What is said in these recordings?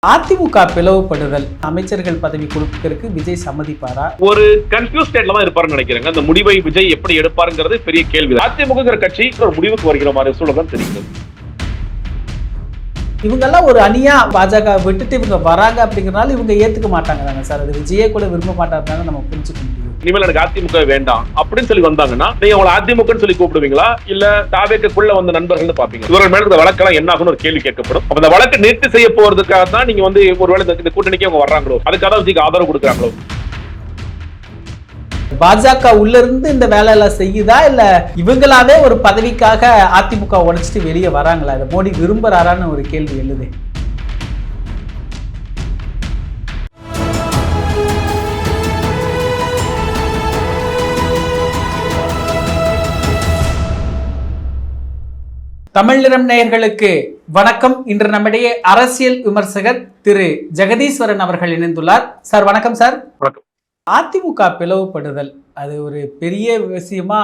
அதிமுக பிளவுபடுதல் அமைச்சர்கள் பதவி கொடுப்பதற்கு விஜய் சம்மதிப்பாரா? ஒரு கன்ஃபியூஸ் ஸ்டேட்ல தான் இருப்பாருன்னு நினைக்கிறேன். அந்த முடிவை விஜய் எப்படி எடுப்பாருங்கிறது பெரிய கேள்வி. அதிமுக கட்சி ஒரு முடிவுக்கு வருகிற மாதிரி சூழல் தான் தெரிகிறது. இவங்கெல்லாம் ஒரு அணியா பாஜக விட்டுட்டு இவங்க வராங்க அப்படிங்கறனால இவங்க ஏத்துக்க மாட்டாங்க தானே சார். அது விஜயே கூட விரும்ப மாட்டாருன்னு நம்ம புரிஞ்சுக்க முடியும். இனிமேல் எனக்கு அதிமுக வேண்டாம் அப்படின்னு சொல்லி வந்தாங்கன்னா நீங்க உங்களை அதிமுகன்னு சொல்லி கூப்பிடுவீங்களா இல்ல தாவேக்குள்ள வந்த நண்பர்கள் பாப்பீங்க? இவர்கள் மேல இந்த வழக்கெல்லாம் என்ன ஆகும்னு ஒரு கேள்வி கேட்கப்படும். அப்ப இந்த வழக்கு நிறுத்தி செய்ய போறதுக்காக தான் நீங்க ஒருவேளை இந்த கூட்டணிக்கு அவங்க வர்றாங்களோ, அதுக்காக தான் விஜய்க்கு ஆதரவு கொடுக்குறாங்களோ? பாஜக உள்ள இருந்து இந்த வேலை எல்லாம் செய்யுதா இல்ல இவங்களாவே ஒரு பதவிக்காக அதிமுக உடைச்சிட்டு வெளியே வராங்களா? இதை மோடி விரும்புறாரான்னு ஒரு கேள்வி எழுது. தமிழ் நிறம் நேயர்களுக்கு வணக்கம். இன்று நம்மிடையே அரசியல் விமர்சகர் திரு ஜெகதீஸ்வரன் அவர்கள் இணைந்துள்ளார். சார் வணக்கம். சார் வணக்கம். அதிமுக பிளவுபடுதல் அது ஒரு பெரிய விஷயமா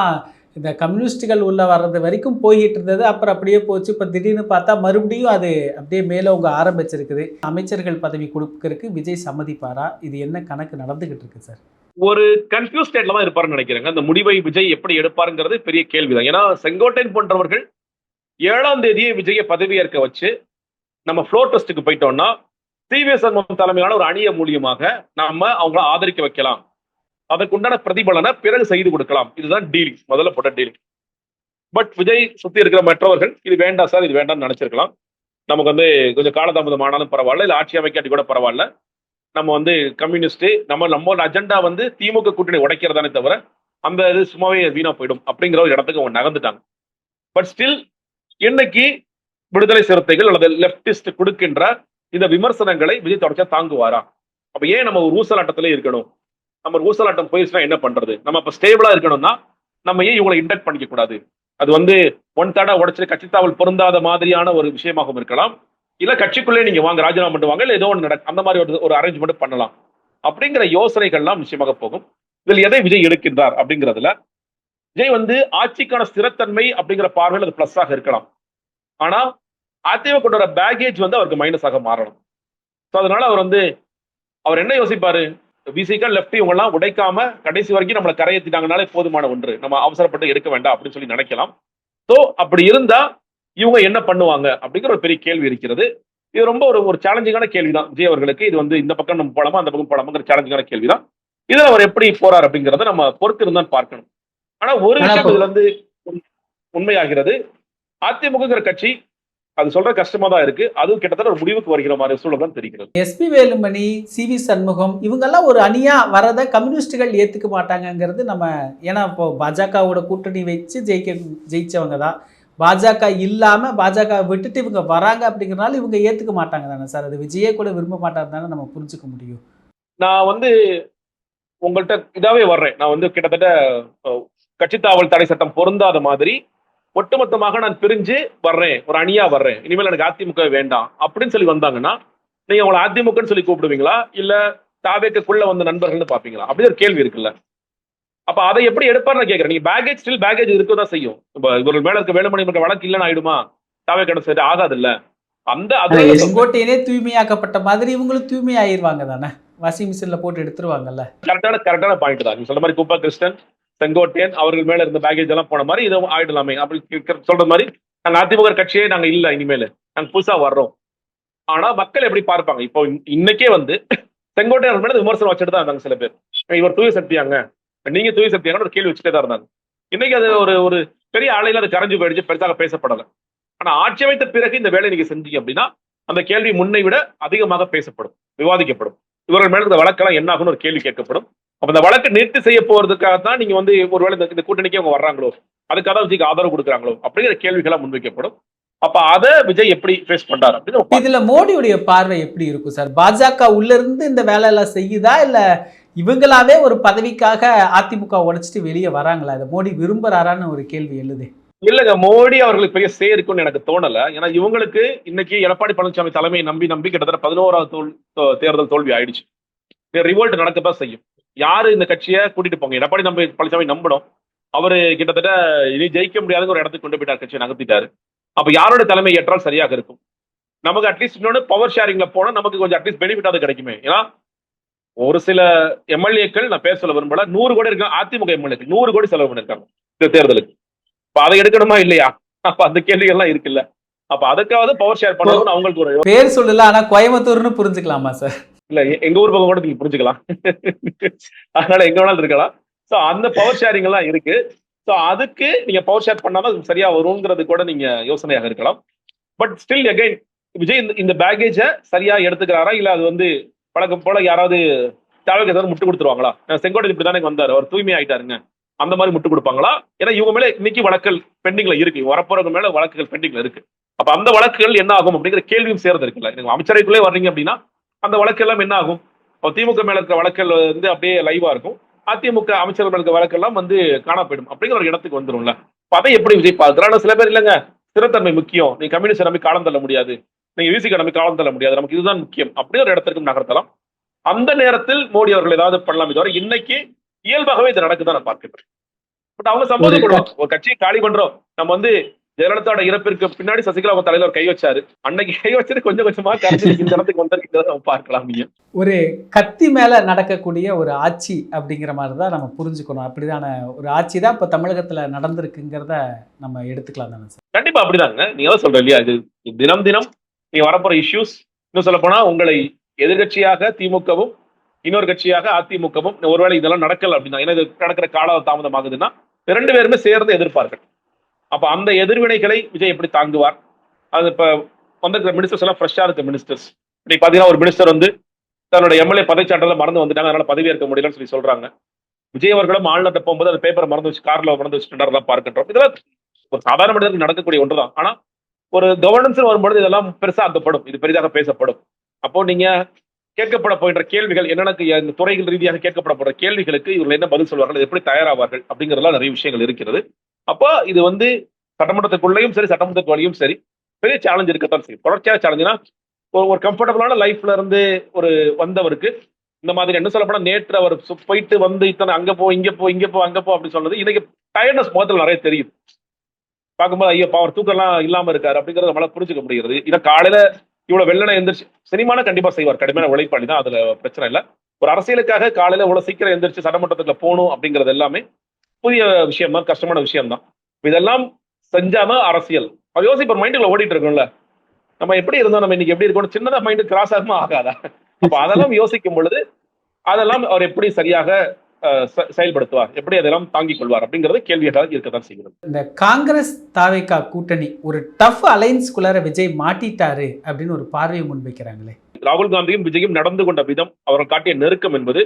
இந்த கம்யூனிஸ்டுகள் உள்ள வர்றது வரைக்கும் போய்கிட்டு இருந்தது. அப்புறம் அப்படியே போச்சு. இப்போ திடீர்னு பார்த்தா மறுபடியும் அது அப்படியே மேலோங்க ஆரம்பிச்சிருக்குது. அமைச்சர்கள் பதவி கொடுக்கறதுக்கு விஜய் சம்மதிப்பாரா? இது என்ன கணக்கு நடந்துகிட்டு இருக்கு சார்? ஒரு கன்ஃபியூஸ் ஸ்டேட்ல தான் இருப்பாருன்னு நினைக்கிறேன். அந்த முடிவை விஜய் எப்படி எடுப்பாருங்கிறது பெரிய கேள்விதான். ஏன்னா செங்கோட்டையன் போன்றவர்கள் 7ஆம் தேதியே விஜயை பதவியேற்க வச்சு நம்ம ஃப்ளோர் டெஸ்ட்டுக்கு போயிட்டோம்னா சி.வி. சண்முகம் தலைமையிலான ஒரு அணிய மூலியமாக நாம அவங்கள ஆதரிக்க வைக்கலாம், அதற்குண்டான பிரதிபலனை பிறகு செய்து கொடுக்கலாம். இதுதான் டீலிங், முதல்ல போட்ட டீலிங். பட் விஜய் சுத்தி இருக்கிற மற்றவர்கள் இது வேண்டாம் சார், இது வேண்டாம்னு நினைச்சிருக்கலாம். நமக்கு கொஞ்சம் காலதாமதம் ஆனாலும் பரவாயில்ல, இல்ல ஆட்சி அமைக்காட்டி கூட பரவாயில்ல, நம்ம கம்யூனிஸ்ட் நம்ம அஜெண்டா திமுக கூட்டணி உடைக்கிறதானே தவிர அந்த இது சும்மாவே வீணா போயிடும் அப்படிங்கிற ஒரு இடத்துக்கு அவங்க நகர்ந்துட்டாங்க. பட் ஸ்டில் இன்னைக்கு விடுதலை சிறுத்தைகள் அல்லது லெப்டிஸ்ட் கொடுக்கின்ற இந்த விமர்சனங்களை விஜய் தொடர்ச்சியா தாங்குவாரா? அப்ப ஏன் நம்ம ஒரு ஊசலாட்டத்திலே இருக்கணும்? நம்ம ஒரு ஊசலாட்டம் போயிடுச்சுன்னா என்ன பண்றது? நம்ம இப்ப ஸ்டேபிளா இருக்கணும்னா நம்ம ஏன் இவங்களை இன்டெக்ட் பண்ணிக்க கூடாது? அது ஒன் தாடா உடைச்சு கட்சி தாவல் பொருந்தாத மாதிரியான ஒரு விஷயமாகவும் இருக்கலாம். இல்ல கட்சிக்குள்ளே நீங்க வாங்க, ராஜினாமா பண்ணுவாங்க, இல்ல ஏதோ ஒன்று நடக்கும், அந்த மாதிரி ஒரு அரேஞ்ச்மெண்ட் பண்ணலாம் அப்படிங்கிற யோசனைகள்லாம் நிச்சயமாக போகும். இதில் எதை விஜய் எடுக்கின்றார் அப்படிங்கிறதுல விஜய் ஆட்சிக்கான ஸ்திரத்தன்மை அப்படிங்கிற பார்வையில் அது பிளஸ் ஆக இருக்கலாம். ஆனா அதிமுக கொண்ட பேகேஜ் அவருக்கு மைனஸ் ஆக மாறணும். அதனால அவர் என்ன யோசிப்பாரு? விசிகா லெப்ட் இவங்க எல்லாம் உடைக்காம கடைசி வரைக்கும் நம்மளை கரையேற்றிட்டாங்கனாலே போதுமான ஒன்று, நம்ம அவசரப்பட்டு எடுக்க வேண்டாம் அப்படின்னு சொல்லி நினைக்கலாம். சோ அப்படி இருந்தா இவங்க என்ன பண்ணுவாங்க அப்படிங்கிற ஒரு பெரிய கேள்வி இருக்கிறது. இது ரொம்ப ஒரு சேலஞ்சிங்கான கேள்விதான் விஜய் அவர்களுக்கு. இது இந்த பக்கம் நம்ம போலாமா அந்த பக்கம் போலாமாங்கிற சேலஞ்சிங்கான கேள்விதான். இதுல அவர் எப்படி போறார் அப்படிங்கறத நம்ம பொறுத்து இருந்தான் பார்க்கணும். ஆனா ஒரு விஷயம் இதுல உண்மையாகிறது, அதிமுக கட்சி அது சொல்ற கஷ்டமா தான் இருக்கு. அதுவும் கிட்டத்தட்ட ஒரு முடிவுக்கு வருகிற மாதிரி சூழல் தான் தெரிகிறது. எஸ்.பி. வேலுமணி, சி.வி. சண்முகம் இவங்கெல்லாம் ஒரு அணியா வரத கம்யூனிஸ்டுகள் ஏத்துக்க மாட்டாங்கிறது நம்ம, ஏன்னா இப்போ பாஜகவோட கூட்டணி வச்சு ஜெயிச்சவங்க தான். பாஜக இல்லாம பாஜக விட்டுட்டு இவங்க வராங்க அப்படிங்கறனால இவங்க ஏத்துக்க மாட்டாங்க தானே சார். அது விஜயே கூட விரும்ப மாட்டாரு தானே நம்ம புரிஞ்சுக்க முடியும். நான் உங்கள்கிட்ட இதாவே வர்றேன். நான் கிட்டத்தட்ட கட்சி தாவல் தடை சட்டம் பொருந்தாத மாதிரி ஒட்டுமொத்தமாக நான் பிரிஞ்சு வர்றேன், ஒரு அணியா வர்றேன், இனிமேல் எனக்கு அதிமுக வேண்டாம் அப்படின்னு சொல்லி வந்தாங்கன்னா நீங்க உங்களை அதிமுகன்னு சொல்லி கூப்பிடுவீங்களா இல்ல தாவேக்குள்ள வந்த நண்பர்கள்னு பாப்பீங்களா? அப்படி ஒரு கேள்வி இருக்குல்ல. அப்ப அதை எப்படி எடுப்பாருன்னு கேட்கிறேன். நீங்க பேகேஜ் ஸ்டில் பேகேஜ் இருக்கதான் செய்யும். இவர்கள் மேல இருக்க வேலுமணி வழக்கு இல்லைன்னு ஆயிடுமா? தாவேக்கு சரி ஆகாது இல்ல. செங்கோட்டையனே தூய்மையாக்கப்பட்ட மாதிரி இவங்களும் தூய்மை ஆயிருவாங்க தானே, வாஷிங் மிஷின்ல போட்டு எடுத்துருவாங்கல்ல. கரெக்டான பாயிண்ட் தான். நீங்க சொல்ற மாதிரி குப்பா கிருஷ்ணன், செங்கோட்டையன் அவர்கள் மேல இருந்த பேகேஜ் எல்லாம் போன மாதிரி இதை ஆயிடலாமே அப்படி சொல்ற மாதிரி நாங்க அதிமுக கட்சியே நாங்க இல்ல, இனிமேல் நாங்க புதுசா வர்றோம். ஆனா மக்கள் எப்படி பார்ப்பாங்க? இப்போ இன்னைக்கே செங்கோட்டையன் மேல விமர்சனம் வச்சுட்டு தான் இருந்தாங்க சில பேர். இவர் தூய சக்தியாங்க, நீங்க தூய சக்தியாங்க ஒரு கேள்வி வச்சுட்டே தான் இருந்தாங்க. இன்னைக்கு அது ஒரு பெரிய ஆலையில அது கரைஞ்சு போயிடுச்சு, பெருசாக பேசப்படல. ஆனா ஆட்சி அமைத்த பிறகு இந்த வேலை நீங்க செஞ்சீங்க அப்படின்னா அந்த கேள்வி முன்னை விட அதிகமாக பேசப்படும், விவாதிக்கப்படும். இவர்கள் மேல இந்த வழக்கெல்லாம் என்ன ஆகும்னு ஒரு கேள்வி கேட்கப்படும். அப்ப இந்த வழக்கு நிறுத்தி செய்ய போறதுக்காக தான் நீங்க ஒருவேளை இந்த கூட்டணிக்கு அவங்க வர்றாங்களோ, அதுக்காக தான் விஜய்க்கு ஆதரவு கொடுக்குறாங்களோ அப்படிங்கிற கேள்விகளா முன்வைக்கப்படும். அப்ப அதை விஜய் எப்படி ஃபேஸ் பண்றாரு அப்படின்னு இதுல மோடியுடைய பார்வை எப்படி இருக்கும் சார்? பாஜக உள்ள இருந்து இந்த வேலை எல்லாம் செய்யுதா இல்ல இவங்களாவே ஒரு பதவிக்காக அதிமுக உடைச்சிட்டு வெளியே வராங்களா? இதை மோடி விரும்புறாரான்னு ஒரு கேள்வி எழுது. இல்லங்க, மோடி அவர்களுக்கு பெரிய சே இருக்குன்னு எனக்கு தோணல. ஏன்னா இவங்களுக்கு இன்னைக்கு எடப்பாடி பழனிசாமி தலைமையை நம்பி கிட்டத்தட்ட 11வது தேர்தல் தோல்வி ஆயிடுச்சு. ரிவோல்ட் நடக்கத்தான் செய்யும். யாரு இந்த கட்சியை கூட்டிட்டு போங்க? எடப்பாடி பழனிசாமி நம்பணும். அவரு கிட்டத்தட்ட இனி ஜெயிக்க முடியாதுங்கிற ஒரு இடத்துக்கு கொண்டு போயிட்டார், கட்சியை நகர்த்திட்டாரு. அப்ப யாரோட தலைமை ஏற்றால் சரியாக இருக்கும்? நமக்கு அட்லீஸ்ட் இன்னொன்று பவர் ஷேரிங்ல போனா நமக்கு கொஞ்சம் அட்லீஸ்ட் பெனிஃபிட்டாவது கிடைக்குமே. ஏன்னா ஒரு சில எம்எல்ஏக்கள், நான் பேர் சொல்ல விரும்பல, 100 கோடி இருக்காங்க. அதிமுக எம்எல்ஏக்கள் 100 கோடி செலவு பண்ணிருக்காங்க இந்த தேர்தலுக்கு. இப்ப அதை எடுக்கணுமா இல்லையா? அப்ப அந்த கேள்விகள்லாம் இருக்குல்ல. அப்ப அதுக்காவது பவர் ஷேர் பண்ணணும்னு அவங்களுக்கு ஒரு பேர் சொல்லல, ஆனா கோயம்புத்தூர்னு புரிஞ்சுக்கலாமா சார்? இல்ல, எங்க ஊர் பக்கம் கூட நீங்க புரிஞ்சுக்கலாம். அதனால எங்க வேணாலும் இருக்கலாம். சோ அந்த பவர் ஷேரிங் எல்லாம் இருக்கு. சோ அதுக்கு நீங்க பவர் ஷேர் பண்ணாதான் சரியா வருங்கிறது கூட நீங்க யோசனையாக இருக்கலாம். பட் ஸ்டில் அகைன், விஜய் இந்த பேகேஜ சரியா எடுத்துக்கிறாரா, இல்ல அது வந்து பழக்கம் போல யாராவது தேவைக்கு ஏதாவது முட்டு கொடுத்துருவாங்களா? செங்கோட்டையன் இப்படிதானே வந்தாரு, அவர் தூய்மை ஆயிட்டாருங்க, அந்த மாதிரி முட்டு கொடுப்பாங்களா? ஏன்னா இவங்க மேல இன்னைக்கு வழக்குகள் பெண்டிங்ல இருக்கு, வரப்போறவங்க மேல வழக்குகள் பெண்டிங்ல இருக்கு. அப்ப அந்த வழக்குகள் என்ன ஆகும் அப்படிங்கிற கேள்வியும் சேர்ந்து இருக்குல்ல. நீங்க அமைச்சரைக்குள்ளே வர்றீங்க அப்படின்னா அந்த வழக்கு எல்லாம் என்ன ஆகும்? திமுக மேல இருக்கிற வழக்குகள் வந்து அப்படியே லைவா இருக்கும், அதிமுக அமைச்சர்கள் மேல இருக்க வழக்கெல்லாம் வந்து காணா போயிடும் அப்படிங்கிற ஒரு இடத்துக்கு வந்துடும்ல. அதை எப்படி விஜய் பார்க்கிறார்? சில பேர் இல்லைங்க, ஸ்திரத்தன்மை முக்கியம், நீங்க கம்யூனிஸ்ட் நம்பி காலம் தள்ள முடியாது, நீங்க விசிக நம்பி காலம் தள்ள முடியாது, நமக்கு இதுதான் முக்கியம் அப்படி ஒரு இடத்திற்கு நகர்த்தலாம். அந்த நேரத்தில் மோடி அவர்கள் ஏதாவது பண்ணலாம். இதுவரை இன்னைக்கு இயல்பாகவே இது நடக்குதான் நான் பார்க்கிறேன். பட் அவங்க சம்மதம் கொள்வாங்க. ஒரு கட்சியை காலி பண்றோம், நம்ம வந்து ஜெயலலிதாவோட இறப்பிற்கு பின்னாடி சசிகலா அவங்க தலையில ஒரு கை வச்சாரு, அன்னைக்கு கை வச்சது கொஞ்சம் கொஞ்சமா கரைச்சி இந்த இடத்துக்கு வந்திருக்கிறத நம்ம பார்க்கலாம். நீங்க ஒரு கத்தி மேல நடக்கக்கூடிய ஒரு ஆட்சி அப்படிங்கிற மாதிரி தான் நம்ம புரிஞ்சுக்கணும். அப்படிதான ஒரு ஆட்சி தான் இப்ப தமிழகத்துல நடந்திருக்குங்கிறத நம்ம எடுத்துக்கலாம் தானே சார்? கண்டிப்பா அப்படிதாங்க. நீங்க தான் சொல்ற இல்லையா, இது தினம் தினம் நீங்க வரப்போற இஷ்யூஸ், இன்னும் சொல்ல போனா உங்களை எதிர்கட்சியாக திமுகவும் இன்னொரு கட்சியாக அதிமுகவும் ஒருவேளை இதெல்லாம் நடக்கல அப்படின்னா, ஏன்னா இது நடக்கிற கால தாமதம் ஆகுதுன்னா 2 பேருமே சேர்ந்து எதிர்ப்பார்கள். அப்ப அந்த எதிர்வினைகளை விஜய் எப்படி தாங்குவார்? அது இப்ப வந்திருக்கிற மினிஸ்டர்ஸ் எல்லாம் ஃப்ரெஷ்ஷா இருக்க மினிஸ்டர்ஸ். இன்னைக்கு பாத்தீங்கன்னா ஒரு மினிஸ்டர் வந்து தன்னோட எம்எல்ஏ பதவிச்சான்றிதழ மறந்து வந்துட்டாங்க, அதனால பதவி ஏற்க முடியலன்னு சொல்லி சொல்றாங்க. விஜய் அவர்களும் ஆளுநர்கிட்ட போகும்போது அந்த பேப்பரை மறந்து வச்சு கார்ல மறந்து வச்சுட்டு பார்க்கின்றோம். இதெல்லாம் ஒரு சாதாரண மனிதருக்கு நடக்கக்கூடிய ஒன்றுதான். ஆனா ஒரு கவர்னன்ஸ் வரும்பொழுது இதெல்லாம் பெருசா ஆக்கப்படும், இது பெரிதாக பேசப்படும். அப்போ நீங்க கேட்கப்பட போகின்ற கேள்விகள் என்னென்ன, இந்த துறைகள் ரீதியாக கேட்கப்பட போற கேள்விகளுக்கு இவர்கள் என்ன பதில் சொல்வார்கள், எப்படி தயாராவார்கள் அப்படிங்கிறதுலாம் நிறைய விஷயங்கள் இருக்கிறது. அப்போ இது வந்து சட்டமன்றத்துக்குள்ளேயும் சரி சட்டமன்றத்துக்கு வழியும் சரி பெரிய சேலஞ்ச் இருக்கத்தான் செய்யும். தொடர்ச்சியாக சேலஞ்சுனா ஒரு கம்ஃபர்டபுளான லைஃப்ல இருந்து ஒரு வந்தவருக்கு இந்த மாதிரி என்ன சொல்ல போனா, நேற்று அவர் போயிட்டு வந்து இத்தனை அங்க போ இங்க போ இங்க போ அங்க போ அப்படின்னு சொல்றது இன்னைக்கு டயர்ட்னஸ் முகத்தில் நிறைய தெரியும். பார்க்கும்போது ஐயோ அவர் தூக்கம்லாம் இல்லாம இருக்காரு அப்படிங்கறத நம்மளால புரிஞ்சுக்க முடிகிறது. இதை காலையில இவ்வளவு வெள்ளனை எந்திரிச்சு சினிமான கண்டிப்பா செய்வார், கடுமையான உழைப்பாளி தான், அதுல பிரச்சனை இல்லை. ஒரு அரசியலுக்காக காலையில இவ்வளவு சீக்கிரம் எந்திரிச்சு சட்டமன்றத்துல போகணும் அப்படிங்கிறது எல்லாமே புதிய விஷயம் தான், கஷ்டமான விஷயம் தான். இதெல்லாம் செஞ்சாதான் அரசியல். அவர் யோசிப்பர் மைண்டுக்குள்ள ஓடிட்டு இருக்கோம்ல, நம்ம எப்படி இருந்தோம், நம்ம இன்னைக்கு எப்படி இருக்கணும், சின்னதா மைண்டு கிராஸ் ஆகுமா ஆகாதா? அப்ப அதெல்லாம் யோசிக்கும் பொழுது அதெல்லாம் அவர் எப்படி சரியாக செயல்படுத்துவார், எப்படி அதெல்லாம் தாங்கிக் கொள்வார் அப்படிங்கிறது கேள்வியாக இருக்கத்தான் செய்கிறது. இந்த காங்கிரஸ் தாவேகா கூட்டணி ஒரு டஃப் அலைன்ஸ்குள்ளார விஜய் மாட்டிட்டாரு அப்படின்னு ஒரு பார்வையை முன்வைக்கிறாங்களே. ராகுல் காந்தியும் விஜயும் நடந்து கொண்ட விதம், அவர்கள் காட்டிய நெருக்கம் என்பது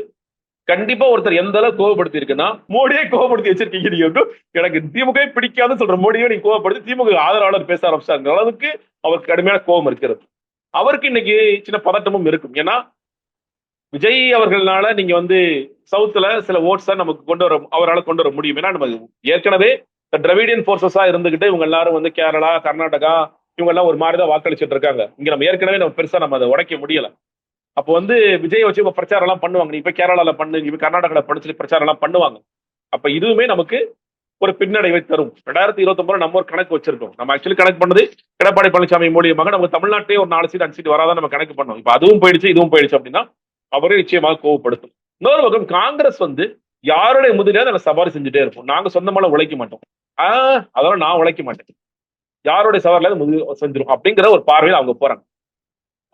கண்டிப்பா ஒருத்தர் எந்த அளவு கோவப்படுத்தி இருக்குன்னா, மோடியே கோவப்படுத்தி வச்சிருக்கீங்க நீங்க, எனக்கு திமுக பிடிக்காதுன்னு சொல்ற மோடியை நீங்க கோவப்படுத்தி திமுக ஆதரவாளர் பேச ஆரம்பிச்சாங்க அளவுக்கு அவருக்கு கடுமையான கோபம் இருக்கிறது. அவருக்கு இன்னைக்கு சின்ன பதட்டமும் இருக்கும். ஏன்னா விஜய் அவர்களால நீங்க வந்து சவுத்துல சில ஓட்ஸை நமக்கு கொண்டு வர, அவரால் கொண்டு வர முடியும். ஏன்னா நம்ம ஏற்கனவே திராவிடியன் போர்சஸா இருந்துகிட்டு இவங்க எல்லாரும் வந்து கேரளா கர்நாடகா இவங்க எல்லாம் ஒரு மாதிரிதான் வாக்களிச்சுட்டு இருக்காங்க. இங்க நம்ம ஏற்கனவே நம்ம பெருசா நம்ம அதை உடைக்க முடியல. அப்போ வந்து விஜய் வச்சு பிரச்சாரம் எல்லாம் பண்ணுவாங்க, நீ இப்ப கேரளால பண்ணு, இப்ப கர்நாடகால பண்ணு பிரச்சாரம் எல்லாம் பண்ணுவாங்க. அப்ப இதுவுமே நமக்கு ஒரு பின்னடைவை தரும். 2029 நம்ம ஒரு கணக்கு வச்சிருக்கோம். நம்ம ஆக்சுவலி கணக்கு பண்ணது எடப்பாடி பழனிசாமி மூலியமாக நம்ம தமிழ்நாட்டிலே ஒரு 4 சீட் 5 சீட் வராதான் நம்ம கணக்கு பண்ணோம். இப்ப அதுவும் போயிடுச்சு இதுவும் போயிடுச்சு அப்படின்னா அவரே நிச்சயமாக கோவப்படுத்தும். இன்னொரு பக்கம் காங்கிரஸ் வந்து யாருடைய முதலியாவது அதை சவாரி செஞ்சுட்டே இருப்போம். நாங்க சொந்தமால உழைக்க மாட்டோம், அதெல்லாம் நான் உழைக்க மாட்டேன், யாருடைய சவாரில முதல் செஞ்சிடும் அப்படிங்கிற ஒரு பார்வையில் அவங்க போறாங்க.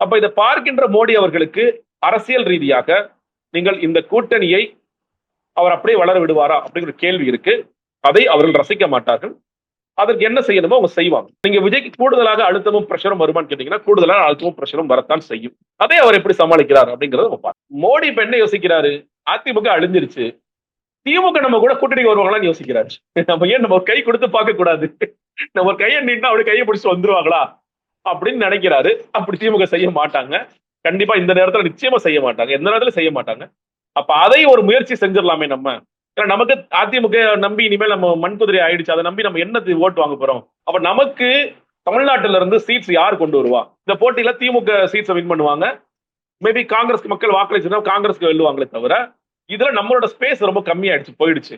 அப்ப இதை பார்க்கின்ற மோடி அவர்களுக்கு அரசியல் ரீதியாக நீங்கள் இந்த கூட்டணியை அவர் அப்படியே வளர விடுவாரா அப்படிங்கிற கேள்வி இருக்கு. அதை அவர்கள் ரசிக்க மாட்டார்கள். அதற்கு என்ன செய்யணுமோ அவங்க செய்வாங்க. நீங்க விஜய்க்கு கூடுதலாக அழுத்தமும் பிரஷரும் வருமானு கேட்டீங்கன்னா கூடுதலாக அழுத்தமும் பிரஷரும் வரத்தான் செய்யும். அதை அவர் எப்படி சமாளிக்கிறார் அப்படிங்கறத நம்ம பார்ப்போம். மோடி இப்ப என்ன யோசிக்கிறாரு, அதிமுக அழிஞ்சிருச்சு, திமுக நம்ம கூட கூட்டணி வருவாங்களான்னு யோசிக்கிறாரு. நம்ம ஏன் நம்ம கை கொடுத்து பார்க்க கூடாது, நம்ம ஒரு கையை நீட்டினா அப்படி கையை பிடிச்சிட்டு வந்துருவாங்களா அப்படின்னு நினைக்கிறாரு. அப்படி திமுக செய்ய மாட்டாங்க, கண்டிப்பா இந்த நேரத்துல நிச்சயமா செய்ய மாட்டாங்க, எந்த நேரத்துல செய்ய மாட்டாங்க. அப்ப அதை ஒரு முயற்சி செஞ்சிடலாமே நம்ம. ஏன்னா நமக்கு அதிமுக நம்பி இனிமேல் நம்ம மண்குதிரை ஆயிடுச்சு, அதை நம்பி நம்ம என்ன ஓட்டு வாங்க போறோம். அப்ப நமக்கு தமிழ்நாட்டில இருந்து சீட்ஸ் யார் கொண்டு வருவா? இந்த போட்டியில திமுக சீட்ஸ் வின் பண்ணுவாங்க, மேபி காங்கிரஸ்க்கு மக்கள் வாக்களிச்சுன்னா காங்கிரஸ்க்கு வெல்லுவாங்களே தவிர இதுல நம்மளோட ஸ்பேஸ் ரொம்ப கம்மியாயிடுச்சு, போயிடுச்சு.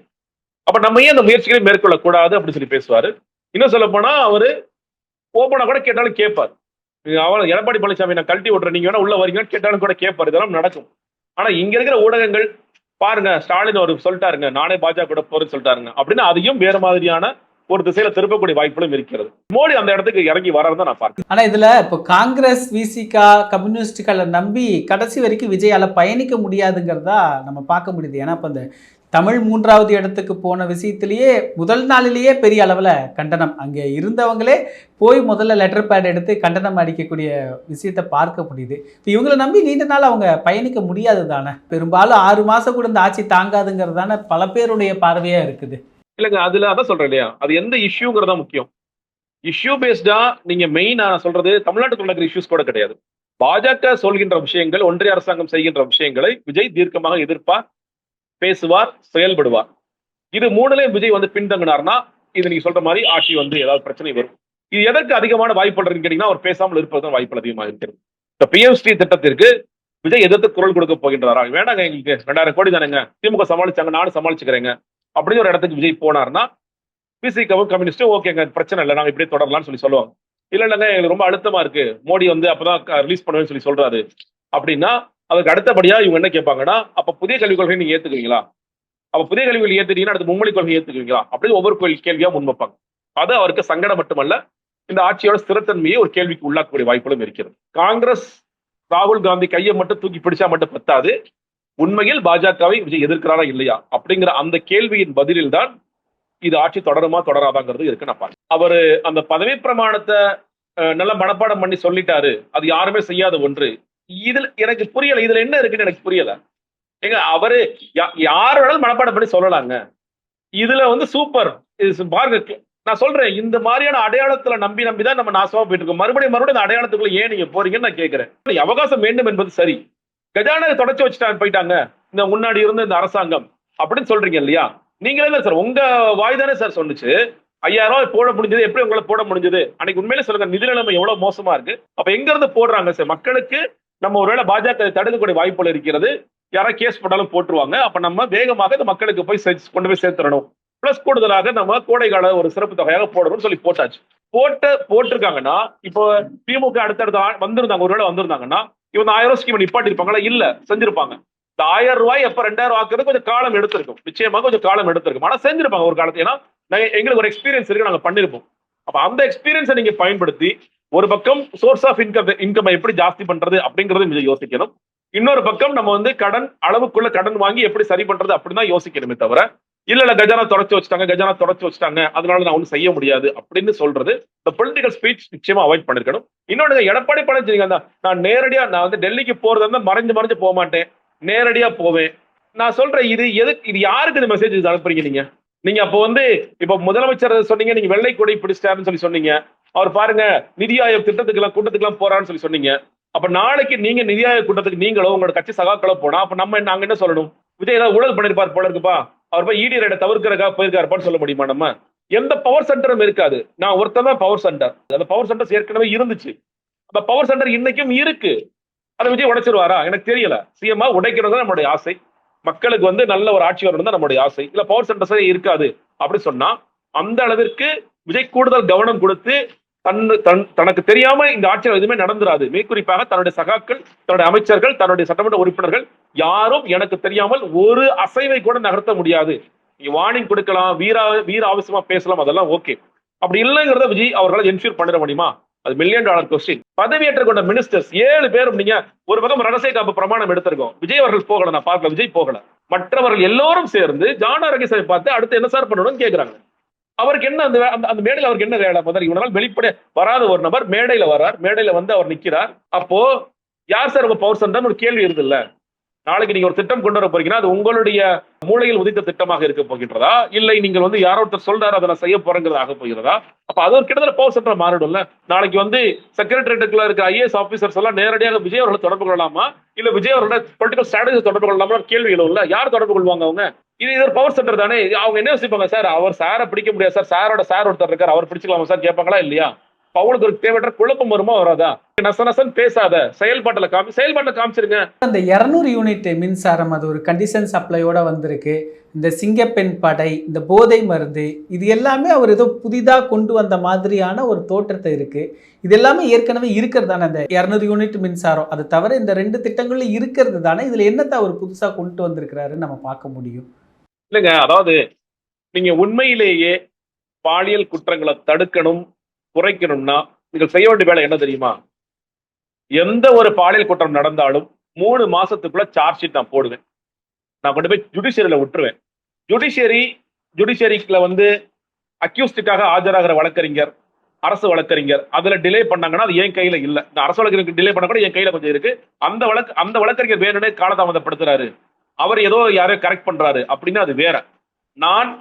அப்ப நம்ம ஏன் அந்த முயற்சிகளை மேற்கொள்ள கூடாது அப்படின்னு சொல்லி பேசுவாரு. இன்னும் சொல்ல போனா அவரு ஓபனா கூட கேட்டாலும் கேட்பார், அவன் எடப்பாடி பழனிசாமி நான் கழட்டி விட்டுறேன், நீங்க வேணா உள்ள வரீங்கன்னு கேட்டாலும் கூட கேட்பாரு. இதெல்லாம் நடக்கும். ஆனா இங்க இருக்கிற ஊடகங்கள் பாருங்க, ஸ்டாலின் ஒரு சொல்லிட்டாருங்க, நானே பாஜக கூட போறேன்னு சொல்லிட்டாருங்க அப்படின்னு அதையும் வேற மாதிரியான ஒரு திசையில திருப்பக்கூடிய வாய்ப்புகளும் இருக்கிறது. மோடி அந்த இடத்துக்கு இறங்கி வர்றதை நான் பார்க்கிறேன். ஆனா இதுல இப்போ காங்கிரஸ், விசிகா, கம்யூனிஸ்டுகளை நம்பி கடைசி வரைக்கும் விஜயால பயணிக்க முடியாதுங்கிறதா நம்ம பார்க்க முடியுது. ஏன்னா இப்போ இந்த தமிழ் 3வது இடத்துக்கு போன விஷயத்திலேயே முதல் நாளிலேயே பெரிய அளவில் கண்டனம், அங்கே இருந்தவங்களே போய் முதல்ல லெட்டர் பேட் எடுத்து கண்டனம் அடிக்கக்கூடிய விஷயத்தை பார்க்க முடியுது. இப்போ இவங்களை நம்பி நீண்ட நாள் அவங்க பயணிக்க முடியாது தானே. பெரும்பாலும் 6 மாதம் கூட இந்த ஆட்சி தாங்காதுங்கிறது தானே பல பேருடைய பார்வையாக இருக்குது. இல்லைங்க, அதுல அதான் சொல்றேன் இல்லையா, அது எந்த இஷ்யூங்கிறதா முக்கியம். இஷ்யூ பேஸ்டா நீங்க மெயின் நான் சொல்றது தமிழ்நாட்டுக்குள்ள இருக்கிற இஷ்யூஸ் கூட கிடையாது. பாஜக சொல்கின்ற விஷயங்கள், ஒன்றிய அரசாங்கம் செய்கின்ற விஷயங்களை விஜய் தீர்க்கமாக எதிர்ப்பார், பேசுவார், செயல்படுவார். இது மூணுலயும் விஜய் வந்து பின்தங்கினார்னா இது நீங்க சொல்ற மாதிரி ஆட்சி வந்து ஏதாவது பிரச்சனை வரும். இது எதற்கு அதிகமான வாய்ப்பு கேட்டீங்கன்னா அவர் பேசாமல் இருப்பதுதான் வாய்ப்பு அதிகமாக இருக்கிறது. இந்த பிஎம்ஸ்ரீ திட்டத்திற்கு விஜய் எதிர்த்து குரல் கொடுக்க போகின்றாரா? வேண்டாங்க, எங்களுக்கு 2000 கோடி தானேங்க, திமுக சமாளிச்சாங்க, நானும் சமாளிச்சுக்கிறேங்க அப்படின்னு ஒரு இடத்துக்கு விஜய் போனார்னா பிசிகவும் கம்யூனிஸ்டும் ஓகேங்க, பிரச்சனை இல்லை, நாங்க இப்படியே தொடரலாம்னு சொல்லுவாங்க. இல்லைங்க, எங்களுக்கு ரொம்ப அழுத்தமா இருக்கு, மோடி வந்து அப்பதான் ரிலீஸ் பண்ணுவேன்னு சொல்றாரு அப்படின்னா அதுக்கு அடுத்தபடியா இவங்க என்ன கேட்பாங்கன்னா, அப்ப புதிய கல்விக் கொள்கை நீங்க ஏத்துக்குவீங்களா? அப்ப புதிய கல்விகள் ஏத்துட்டீங்கன்னா அடுத்து மும்மொழி கொள்கை ஏத்துக்குவீங்களா அப்படின்னு ஒவ்வொரு கேள்வியா முன்வைப்பாங்க. அது அவருக்கு சங்கடம் மட்டுமல்ல, இந்த ஆட்சியோட ஸ்திரத்தன்மையை ஒரு கேள்விக்கு உள்ளாக்கக்கூடிய வாய்ப்புகளும் இருக்கிறது. காங்கிரஸ் ராகுல் காந்தி கையை மட்டும் தூக்கி பிடிச்சா மட்டும் பத்தாது, உண்மையில் பாஜகவை விஜய் எதிர்க்கிறாரா இல்லையா அப்படிங்கிற அந்த கேள்வியின் பதிலில் தான் இது ஆட்சி தொடருமா தொடராதாங்கிறது இருக்கு. நான் பார்க்கிறேன். அவரு அந்த பதவி பிரமாணத்தை நல்ல மனப்பாடம் பண்ணி சொல்லிட்டாரு, அது யாருமே செய்யாத ஒன்று. இதுல எனக்கு புரியல, இதுல என்ன இருக்குன்னு எனக்கு புரியல. ஏங்க அவரு யார் வேணாலும் மனப்பாடம் பண்ணி சொல்லலாங்க. இதுல வந்து சூப்பர் பாருங்க, நான் சொல்றேன், இந்த மாதிரியான அடையாளத்துல நம்பிதான் நம்ம நாசமா போயிட்டு இருக்கோம். மறுபடியும் இந்த அடையாளத்துக்குள்ள ஏன் நீங்க போறீங்கன்னு நான் கேட்கிறேன். அவகாசம் வேண்டும் என்பது சரி, கஜானாவை தொடச்சு வச்சுட்டாங்க போயிட்டாங்க இந்த முன்னாடி இருந்த இந்த அரசாங்கம் அப்படின்னு சொல்றீங்க இல்லையா? நீங்களே தான் சார், உங்க வாய் தானே சார் சொன்னிச்சு 5000 ரூபாய் போட முடிஞ்சது, எப்படி உங்களை போட முடிஞ்சது? அன்னைக்கு உண்மையிலே சொல்லுங்க, நிதி நிலைமை எவ்வளவு மோசமா இருக்கு. அப்ப எங்க இருந்து போடுறாங்க சார்? மக்களுக்கு நம்ம ஒருவேளை பாஜக தடுக்கக்கூடிய வாய்ப்புகள் இருக்கிறது, யாராவது கேஸ் போட்டாலும் போட்டுருவாங்க. அப்ப நம்ம வேகமாக இந்த மக்களுக்கு போய் கொண்டு போய் சேர்த்துடணும். பிளஸ் கூடுதலாக நம்ம கோடைகால ஒரு சிறப்பு தொகையாக போடணும்னு சொல்லி போட்டாச்சு. போட்டிருக்காங்கன்னா இப்போ திமுக அடுத்தடுத்த வந்திருந்தாங்க, ஒருவேளை வந்திருந்தாங்கன்னா இவங்க 1000 ஸ்கீம் நிப்பாட்டி இருப்பாங்களா? இல்ல, செஞ்சிருப்பாங்க. இந்த 1000 ரூபாய் எப்ப 2000 ஆக்குறது கொஞ்சம் காலம் எடுத்திருக்கும், நிச்சயமாக கொஞ்சம் காலம் எடுத்திருக்கும். ஆனா செஞ்சிருப்பாங்க ஒரு காலத்துல. ஏன்னா எங்களுக்கு ஒரு எக்ஸ்பீரியன்ஸ் இருக்கு, நாங்க பண்ணிருப்போம். அப்ப அந்த எக்ஸ்பீரியன்ஸை நீங்க பயன்படுத்தி ஒரு பக்கம் சோர்ஸ் ஆஃப் இன்கம் எப்படி ஜாஸ்தி பண்றது அப்படிங்கறது யோசிக்கணும். இன்னொரு பக்கம் நம்ம வந்து கடன் அளவுக்குள்ள கடன் வாங்கி எப்படி சரி பண்றது அப்படிதான் யோசிக்கணுமே தவிர, இல்ல கஜானா தொடச்சு வச்சுட்டாங்க அதனால நான் ஒன்னும் செய்ய முடியாது அப்படின்னு சொல்றது இந்த பொலிட்டிக்கல் ஸ்பீச் நிச்சயமா அவாய்ட் பண்ணிருக்கணும். இன்னொன்னு, எடப்பாடி பழனிசாமி நான் நேரடியா நான் வந்து டெல்லிக்கு போறது இருந்தா மறைஞ்சு போக மாட்டேன், நேரடியா போவேன். நான் சொல்றேன், இது யாருக்கு இந்த மெசேஜ் அனுப்புறீங்க நீங்க அப்போ வந்து இப்ப முதலமைச்சர் சொன்னீங்க, நீங்க வெள்ளை கொடி பிடிச்சிட்டாருன்னு சொன்னீங்க. அவர் பாருங்க நிதி ஆயோக் கூட்டத்துக்கு எல்லாம் போறான்னு சொன்னீங்க. அப்ப நாளைக்கு நீங்க நிதி ஆயோக் கூட்டத்துக்கு நீங்களோ உங்களோட கட்சி சகாக்களோ போனா அப்ப நாங்க என்ன சொல்லணும்? விஜய் ஏதாவது ஊழல் பண்ணிருப்பார் போல இருக்குப்பா, அவர் போய் இடி ரைட தவிர்க்கிறக்கா போயிருக்காருப்பான்னு சொல்ல முடியுமா? நம்ம எந்த பவர் சென்டரும் இருக்காது. நான் ஒருத்தன் தான் பவர் சென்டர். அந்த பவர் சென்டர் ஏற்கனவே இருந்துச்சு, அந்த பவர் சென்டர் இன்னைக்கும் இருக்கு. அதை விஜய் உடைச்சிருவாரா? எனக்கு தெரியல. சிஎம்மா உடைக்கிறது நம்மளுடைய ஆசை, மக்களுக்கு வந்து நல்ல ஒரு ஆட்சி வரணும் தான் நம்மளுடைய ஆசை. இல்ல பவர் சென்டர்ஸே இருக்காது அப்படி சொன்னா அந்த அளவிற்கு விஜய் கூடுதல் கவனம் கொடுத்து தனக்கு தெரியாம இந்த ஆட்சியில் எதுவுமே நடந்துராது. குறிப்பாக தன்னுடைய சகாக்கள், தன்னுடைய அமைச்சர்கள், தன்னுடைய சட்டமன்ற உறுப்பினர்கள் யாரும் எனக்கு தெரியாமல் ஒரு அசைவை கூட நகர்த்த முடியாது. வார்னிங் கொடுக்கலாம், வீர ஆவேசமா பேசலாம், அதெல்லாம் ஓகே. அப்படி இல்லைங்கிறத விஜய் அவர்களை என்ஷூர் பண்ணிட முடியுமா? அது $1 மில்லியன் கொஸ்டின். பதவியேற்ற கொண்ட மினிஸ்டர்ஸ் 7 பேரும் நீங்க ஒரு பக்கம் ரகசிய காப்பு பிரமாணம் எடுத்திருக்கோம். விஜய் அவர்கள் போகல, நான் பார்க்கல, விஜய் போகல. மற்றவர்கள் எல்லோரும் சேர்ந்து ஜானா ரகேஷை பார்த்து அடுத்து என்ன சார் பண்ணணும்னு கேட்கிறாங்க. அவருக்கு என்ன அந்த மேடையில் அவருக்கு என்ன வேலை? முதல் இவனால் வெளிப்பட வராத ஒரு நபர் மேடையில வர்றார், மேடையில வந்து அவர் நிக்கிறார். அப்போ யார் சார் உங்க பவர் சென்டர் ஒரு கேள்வி இருது இல்ல? நாளைக்கு நீங்க ஒரு திட்டம் கொண்டு வர போறீங்கன்னா அது உங்களுடைய மூளையில் உதித்த திட்டமாக இருக்க போகின்றதா, இல்லை நீங்கள் வந்து யாரோ ஒருத்தர் சொல்றாரு அதை நான் செய்ய போறேங்கிறது ஆக போகிறதா? அப்ப அது ஒரு கிட்டத்தட்ட பவர் சென்டர் மாறிடும்ல. நாளைக்கு வந்து செக்ரட்டரியேட்டுக்குள்ள இருக்க ஐஏஎஸ் ஆபீசர்ஸ் எல்லாம் நேரடியாக விஜய் அவர்களை தொடர்பு கொள்ளலாமா, இல்ல விஜய் அவரோட பொலிட்டிக்கல் ஸ்ட்ராட்டஜி தொடர்பு கொள்ளலாமா கேள்வி இல்ல. யார் தொடர்பு கொள்வாங்க? அவங்க இது ஒரு பவர் சென்டர் தானே. அவங்க என்ன யோசிப்பாங்க? சார் அவர் சாரை பிடிக்க முடியாது சார், சார் ஒருத்தர் இருக்காரு, அவர் பிடிச்சிக்கலாமா சார் கேட்பாங்களா இல்லையா? அவங்களுக்கு ஒரு தேவையற்ற குழப்பம் வருமா வராதா? நச நசன் பேசாத, செயல்பாட்டுல காமிச்சிருங்க. அந்த 200 யூனிட் மின்சாரம் அது ஒரு கண்டிஷன் சப்ளையோட வந்திருக்கு. இந்த சிங்கப்பெண் படை, இந்த போதை மருந்து, இது எல்லாமே அவர் ஏதோ புதிதா கொண்டு வந்த மாதிரியான ஒரு தோற்றத்த இருக்கு. இது எல்லாமே ஏற்கனவே இருக்கிறது தானே. அந்த 200 யூனிட் மின்சாரம் அது தவிர இந்த 2 திட்டங்களும் இருக்கிறது தானே. இதுல என்னத்த அவர் புதுசா கொண்டு வந்திருக்கிறாருன்னு நம்ம பார்க்க முடியும். இல்லைங்க, அதாவது நீங்க உண்மையிலேயே பாலியல் குற்றங்களை தடுக்கணும், குறைக்கணும்னா நீங்கள் செய்ய வேண்டிய வேலை என்ன தெரியுமா? எந்த ஒரு பாலியல் குற்றம் நடந்தாலும் 3 மாசத்துக்குள்ள சார்ஜ் ஷீட் நான் போடுவேன். நான் கொண்டு போய் ஜுடிஷியரியில விட்டுருவேன். ஜுடிஷியரிக்குள்ள வந்து அக்யூஸ்டுக்காக ஆஜராகிற வழக்கறிஞர், அரசு வழக்கறிஞர் அதுல டிலே பண்ணாங்கன்னா அது என் கையில இல்ல. இந்த அரசு வழக்கறிஞருக்கு டிலே பண்ண கூட என் கையில கொஞ்சம் இருக்கு. அந்த வழக்கறிஞர் வேணும்னே காலதாமதப்படுத்துறாரு, அவர் ஏதோ யாரையோ கரெக்ட் பண்றாரு அப்படின்னா அது வேற. நான்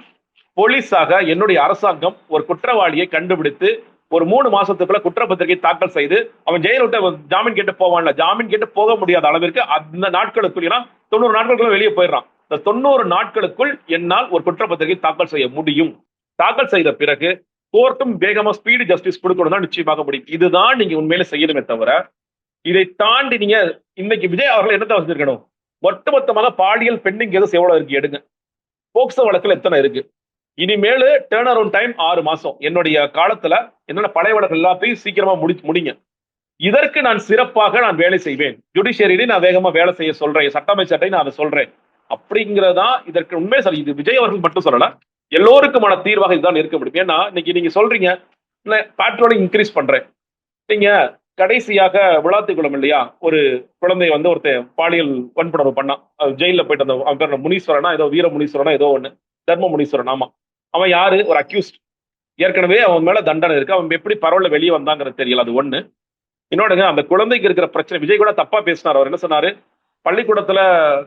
போலீஸாக என்னுடைய அரசாங்கம் ஒரு குற்றவாளியை கண்டுபிடித்து ஒரு 3 மாசத்துக்குள்ள குற்றப்பத்திரிகை தாக்கல் செய்து அவன் ஜெயில விட்டு ஜாமீன் கேட்டு போவான்ல, ஜாமீன் கேட்டு போக முடியாத அளவிற்கு அந்த நாட்களுக்குள் 90 நாட்களுக்குள்ள வெளியே போயிடறான். இந்த 90 நாட்களுக்குள் என்னால் ஒரு குற்றப்பத்திரிகை தாக்கல் செய்ய முடியும். தாக்கல் செய்த பிறகு கோர்ட்டும் வேகமா ஸ்பீடு ஜஸ்டிஸ் கொடுக்கணும் தான் நிச்சயமாக முடியும். இதுதான் நீங்க உண்மையில செய்யணுமே தவிர, இதை தாண்டி நீங்க இன்னைக்கு விஜய் அவர்கள் என்னத்தை வச்சிருக்கணும்? ஒட்டுமொத்தமாக பாலியல் பெண்டிங் கேசஸ் எவ்வளவு இருக்கு எடுங்க. போக்சோ வழக்குல எத்தனை இருக்கு? இனிமேலு டேர்ன் அரவுண்ட் டைம் 6 மாசம். என்னுடைய காலத்துல என்னோட பழைய வழக்கு எல்லாத்தையும் சீக்கிரமா முடிங்க. இதற்கு நான் சிறப்பாக நான் வேலை செய்வேன். ஜுடிஷியரியில நான் வேகமா வேலை செய்ய சொல்றேன், சட்டமைச்சர்கிட்ட நான் அதை சொல்றேன். அப்படிங்கிறதா இதற்கு உண்மை. சார், இது விஜய் அவர்கள் மட்டும் சொல்லல, எல்லோருக்குமான தீர்வாக இதுதான் இருக்க முடியும். ஏன்னா இன்னைக்கு நீங்க சொல்றீங்க பேட்ரோலிங் இன்க்ரீஸ் பண்றேன். நீங்க கடைசியாக விளாத்திக்குளம் இல்லையா, ஒரு குழந்தை வந்து ஒருத்தர் பாலியல் வன்புணர்வு பண்ணான். ஜெயில போயிட்டு அந்த அவன் பேர் முனீஸ்வரனா ஏதோ வீர முனீஸ்வரனா ஏதோ ஒண்ணு, தர்ம முனீஸ்வரன். ஆமா, அவன் யாரு? ஒரு அக்யூஸ்ட். ஏற்கனவே அவன் மேல தண்டனை இருக்கு. அவன் எப்படி பரவல வெளியே வந்தாங்கிறது தெரியல. அது ஒண்ணு. இன்னொடுங்க, அந்த குழந்தைக்கு இருக்கிற பிரச்சனை விஜய் கூட தப்பா பேசினார். அவர் என்ன சொன்னாரு? பள்ளிக்கூடத்துல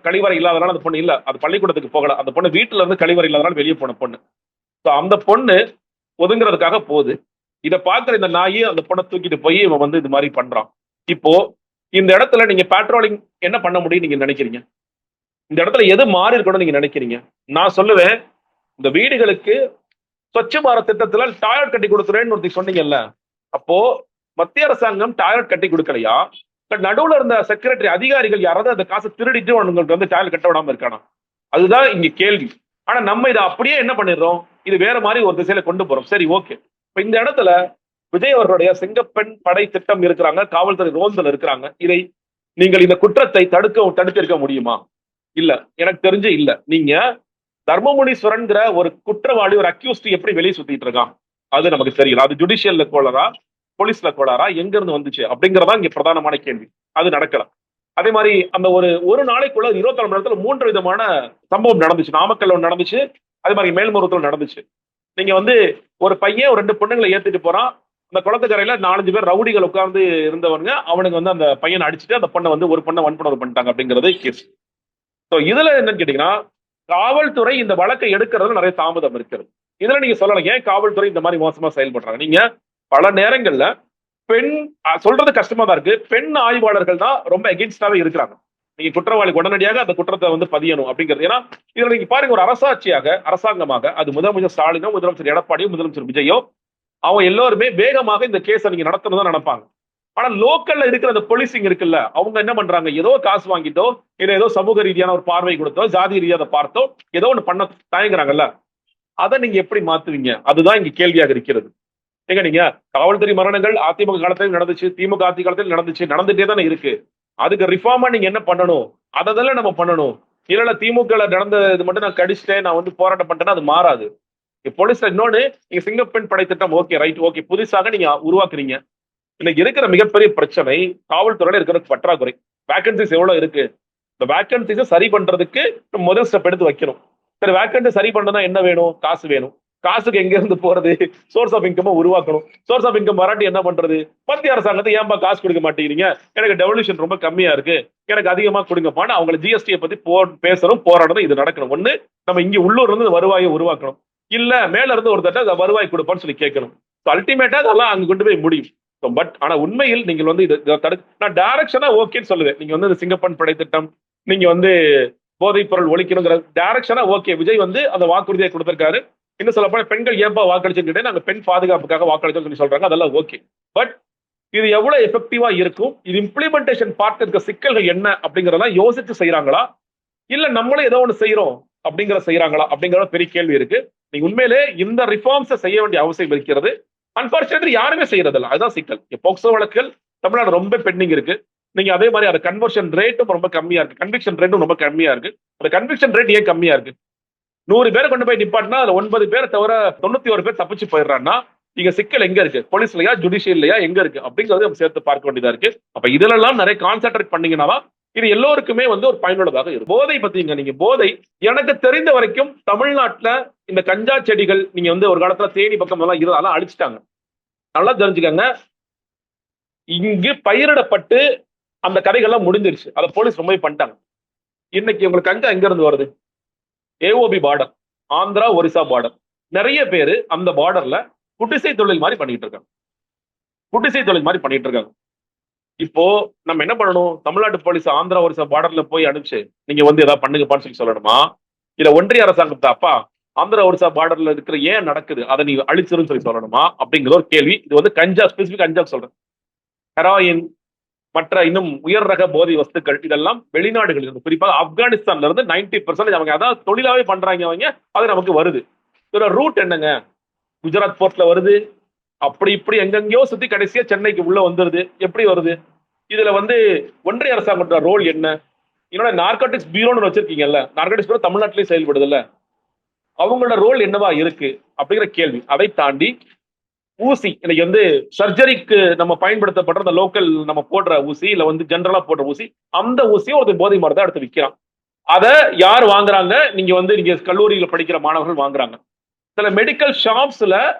கழிவறை இல்லாதனால அந்த பொண்ணு இல்ல, அது பள்ளிக்கூடத்துக்கு போகல, அந்த பொண்ணு வீட்டுல இருந்து கழிவறை இல்லாதனால வெளியே போன பொண்ணு. அந்த பொண்ணு ஒதுங்குறதுக்காக போகுது. இதை பாக்குற இந்த நாயி அந்த பொண்ணை தூக்கிட்டு போய் இவன் வந்து இது மாதிரி பண்றான். இப்போ இந்த இடத்துல நீங்க பேட்ரோலிங் என்ன பண்ண முடியும் நீங்க நினைக்கிறீங்க? இந்த இடத்துல எது மாறி இருக்கணும் நீங்க நினைக்கிறீங்க? நான் சொல்லுவேன், இந்த வீடுகளுக்கு ஸ்வச்ச பாரத் திட்டத்துல டாய்லெட் கட்டி கொடுத்துறேன்னு ஒருத்தி சொன்னீங்கல்ல, அப்போ மத்திய அரசாங்கம் டாய்லெட் கட்டி கொடுக்கலையா? நடுவுல இருந்த செக்ரட்டரி அதிகாரிகள் யாராவது அந்த காசை திருடிட்டு உங்களுக்கு வந்து டாய்லெட் கட்ட விடாம இருக்கானா? அதுதான் இங்க கேள்வி. ஆனா நம்ம இதை அப்படியே என்ன பண்ணிடுறோம், இது வேற மாதிரி ஒரு திசையில கொண்டு போறோம். சரி, ஓகே. இப்ப இந்த இடத்துல விஜய் அவர்களுடைய சிங்கப்பெண் படை திட்டம் இருக்கிறாங்க, காவல்துறை ரோந்தல் இருக்கிறாங்க. இதை நீங்கள் இந்த குற்றத்தை தடுத்திருக்க முடியுமா? இல்ல, எனக்கு தெரிஞ்சு இல்ல. நீங்க தர்மமுனீஸ்வரன்கிற ஒரு குற்றவாளி, ஒரு அக்யூஸ்ட் எப்படி வெளியே சுத்திட்டு இருக்கான் அது நமக்கு தெரியல. அது ஜுடிஷியல்ல கோளாரா, போலீஸ்ல கோளாரா, எங்க இருந்து வந்துச்சு அப்படிங்கறதா இங்க பிரதானமான கேள்வி. அது நடக்கல. அதே மாதிரி அந்த ஒரு நாளைக்குள்ள 24 மணி நேரத்துல 3 விதமான சம்பவம் நடந்துச்சு. நாமக்கல்ல ஒன்று நடந்துச்சு, அதே மாதிரி மேல்மருவத்துல நடந்துச்சு. நீங்க வந்து ஒரு பையன் ஒரு 2 பொண்ணுங்களை ஏத்திட்டு போறான். அந்த குளத்துக்கரையில 4-5 பேர் ரவுடிகள் உட்கார்ந்து இருந்தவங்க, அவனுக்கு வந்து அந்த பையனை அடிச்சுட்டு அந்த பொண்ணை வந்து ஒரு பொண்ணை வன்புணர்வு பண்ணிட்டாங்க அப்படிங்கிறது கேஸ். இதுல என்னன்னு கேட்டீங்கன்னா, காவல்துறை இந்த வழக்கை எடுக்கிறது நிறைய தாமதம் இருக்கிறது. இதுல நீங்க சொல்லலாம், ஏன் காவல்துறை இந்த மாதிரி மோசமா செயல்படுறாங்க? நீங்க பல நேரங்கள்ல பெண் சொல்றது கஷ்டமா தான் இருக்கு, பெண் ஆய்வாளர்கள் தான் ரொம்ப எகென்ஸ்டாவே இருக்கிறாங்க. நீங்க குற்றவாளி உடனடியாக அந்த குற்றத்தை வந்து பதியணும் அப்படிங்கிறது. ஏன்னா இதுல நீங்க பாருங்க, ஒரு அரசாங்கமாக அது முதலமைச்சர் ஸ்டாலினோ, முதலமைச்சர் எடப்பாடியோ, முதலமைச்சர் விஜயோ, அவங்க எல்லோருமே வேகமாக இந்த கேஸை நீங்க நடத்தணும் தான் நினைப்பாங்க. ஆனா லோக்கல்ல இருக்கிற அந்த போலீசிங் இருக்குல்ல, அவங்க என்ன பண்றாங்க, ஏதோ காசு வாங்கிட்டோ இல்ல ஏதோ சமூக ரீதியான ஒரு பார்வை கொடுத்தோ, ஜாதி ரீதியாக பார்த்தோ ஏதோ ஒண்ணு பண்ண தயங்குறாங்கல்ல, அதை நீங்க எப்படி மாத்துவீங்க? அதுதான் இங்க கேள்வியாக இருக்கிறது. நீங்க காவல்துறை மரணங்கள் அதிமுக காலத்திலும் நடந்துச்சு, திமுக ஆட்சி காலத்திலும் நடந்துட்டே தானே இருக்கு. அதுக்கு ரிஃபார்மா நீங்க என்ன பண்ணணும்? அதெல்லாம் நம்ம பண்ணணும். இல்ல திமுக நடந்த இது மட்டும் நான் கடிச்சிட்டேன், நான் வந்து போராட்டம் பண்ணிட்டேன்னா அது மாறாது. போலீஸ்ல இன்னொன்னு, நீங்க சிங்கப்பெண் படை திட்டம் ஓகே, ரைட், ஓகே, புதுசாக நீங்க உருவாக்குறீங்க. இன்னைக்கு இருக்கிற மிகப்பெரிய பிரச்சனை காவல்துறையில இருக்கிற பற்றாக்குறை. வேகன்சிஸ் எவ்வளவு இருக்கு? இந்த வேகன்சிஸை சரி பண்றதுக்கு முதல் ஸ்டெப் எடுத்து வைக்கணும். சரி, வேகன்சி சரி பண்ணா என்ன வேணும்? காசு வேணும். காசுக்கு எங்க இருந்து போறது? சோர்ஸ் ஆஃப் இன்கம் உருவாக்கணும். சோர்ஸ் ஆஃப் இன்கம் வராட்டி என்ன பண்றது? மத்திய அரசாங்கத்தை ஏன்பா காசு கொடுக்க மாட்டேங்கிறீங்க? எனக்கு டெவல்யூஷன் ரொம்ப கம்மியா இருக்கு, எனக்கு அதிகமா கொடுங்கப்பான்னு அவங்களை ஜிஎஸ்டியை பத்தி பேசணும், போராடணும். இது நடக்கணும். ஒண்ணு, நம்ம இங்க உள்ளூர்ல இருந்து வருவாயை உருவாக்கணும். இல்ல மேல இருந்து ஒரு தட்ட வருவாய் கொடுப்பான்னு சொல்லி கேட்கணும். அல்டிமேட்டா அதெல்லாம் அங்க கொண்டு போய் முடியும். பட் ஆனா உண்மையில் நீங்கள் வந்து நான் டைரக்ஷனா ஓகேன்னு சொல்லுவேன். நீங்க வந்து இந்த சிங்கப்பெண் படை திட்டம், நீங்க வந்து போதைப் பொருள் ஒழிக்கணுங்கிற டைரக்ஷனா ஓகே. விஜய் வந்து அந்த வாக்குறுதியை கொடுத்திருக்காரு. இன்னும் சொல்ல போனா பெண்கள் ஏன்பா வாக்களிச்சுன்னு, நாங்க பெண் பாதுகாப்புக்காக வாக்களிச்சோம்னு சொல்லி சொல்றாங்க. அதெல்லாம் ஓகே. பட் இது எவ்வளவு எஃபெக்டிவா இருக்கும், இது இம்ப்ளிமெண்டேஷன் பார்ட் இருக்க சிக்கல்கள் என்ன அப்படிங்கறதெல்லாம் யோசிச்சு செய்யறாங்களா, இல்ல நம்மளும் ஏதோ ஒண்ணு செய்யறோம் செய்யறாங்களா அப்படிங்கிற பெரிய கேள்வி இருக்கு. நீங்க உண்மையிலே இந்த ரிஃபார்ம்ஸை செய்ய வேண்டிய அவசியம் இருக்கிறது. அன்பார்ச்சுனேட்லி யாருமே செய்யறதில்ல, அதுதான் சிக்கல். போக்சோ வழக்குகள் தமிழ்நாடு ரொம்ப பெண்டிங் இருக்கு. நீங்க அதே மாதிரி அது கன்வர்ஷன் ரேட்டும் ரொம்ப கம்மியா இருக்கு, கன்விக்ஷன் ரேட்டும் ரொம்ப கம்மியா இருக்கு. அந்த கன்விக்ஷன் ரேட் ஏன் கம்மியா இருக்கு? 100 பேரை கொண்டு போய் நிப்பாட்டினா அதுல 9 பேரை தவிர 91 பேர் தப்பிச்சு போயிடுறான்னா இங்க சிக்கல் எங்க இருக்கு? போலீஸ்லயா, ஜுடிஷியல்லையா, எங்க இருக்கு அப்படிங்கறது நம்ம சேர்த்து பார்க்க வேண்டியதா இருக்கு. அப்ப இதுல எல்லாம் நிறைய கான்சென்ட்ரேட் பண்ணீங்கன்னா இது எல்லோருக்குமே ஒரு பயனுள்ளதாக இருக்கும். போதை பத்திங்க, நீங்க போதை எனக்கு தெரிந்த வரைக்கும் தமிழ்நாட்டுல இந்த கஞ்சா செடிகள் நீங்க ஒரு காலத்துல தேனி பக்கம் எல்லாம் அதெல்லாம் அழிச்சிட்டாங்க. நல்லா தெரிஞ்சுக்கங்க, இங்கு பயிரிடப்பட்டு அந்த கதைகள்லாம் முடிஞ்சிருச்சு. அதை போலீஸ் ரொம்ப பண்ணிட்டாங்க. இன்னைக்கு உங்களுக்கு கஞ்சா எங்க இருந்து வருது? AOB border, Andhra Orissa border. நிறைய பேரு அந்த பார்டர்ல குடிசை தொழில் மாதிரி பண்ணிட்டு இருக்காங்க. இப்போ நம்ம என்ன பண்ணணும்? தமிழ்நாட்டு போலீஸ் ஆந்திரா ஒரிசா பார்டர்ல போய் அனுப்பிச்சு நீங்க ஏதாவது பண்ணுங்கப்பான்னு சொல்லி சொல்லணுமா? இல்ல ஒன்றிய அரசாங்கத்தை அப்பா ஆந்திரா ஒரிசா பார்டர்ல இருக்கிற ஏன் நடக்குது அதை நீ அழிச்சிருன்னு சொல்லி சொல்லணுமா அப்படிங்கிற ஒரு கேள்வி. இது கஞ்சா, ஸ்பெசிபிக் கஞ்சா சொல்றேன். ஹெராயின், மற்ற இன்னும் உயர் ரக போதை வஸ்துக்கள் இதெல்லாம் வெளிநாடுகள் இருந்து, குறிப்பாக ஆப்கானிஸ்தான்ல இருந்து 90% அவங்க அதான் தொழிலாவே பண்றாங்க. அவங்க அது நமக்கு வருது. இதோட ரூட் என்னங்க? குஜராத் போர்ட்ல வருது, அப்படி இப்படி எங்கெங்கயோ சுத்தி கடைசியா சென்னைக்கு உள்ள வந்துருது. எப்படி வருது? இதுல ஒன்றிய அரசாங்கத்தோட ரோல் என்ன? என்னோட நார்கோட்டிக்ஸ் பியூரோன்னு வச்சிருக்கீங்கல்ல, நார்கோட்டிக்ஸ் பியூரோ தமிழ்நாட்டிலேயே செயல்படுதுல்ல, அவங்களோட ரோல் என்னவா இருக்கு அப்படிங்கிற கேள்வி. அதை தாண்டி ஊசி, இன்னைக்கு சர்ஜரிக்கு நம்ம பயன்படுத்தப்படுற அந்த லோக்கல் நம்ம போடுற ஊசி, இல்ல ஜென்ரலா போடுற ஊசி, அந்த ஊசியும் ஒரு போதை மருந்தா எடுத்து விற்கிறான். அதை யார் வாங்குறாங்க? நீங்க கல்லூரியில படிக்கிற மாணவர்கள் வாங்குறாங்க. சில மெடிக்கல் ஷாப்ஸ்ல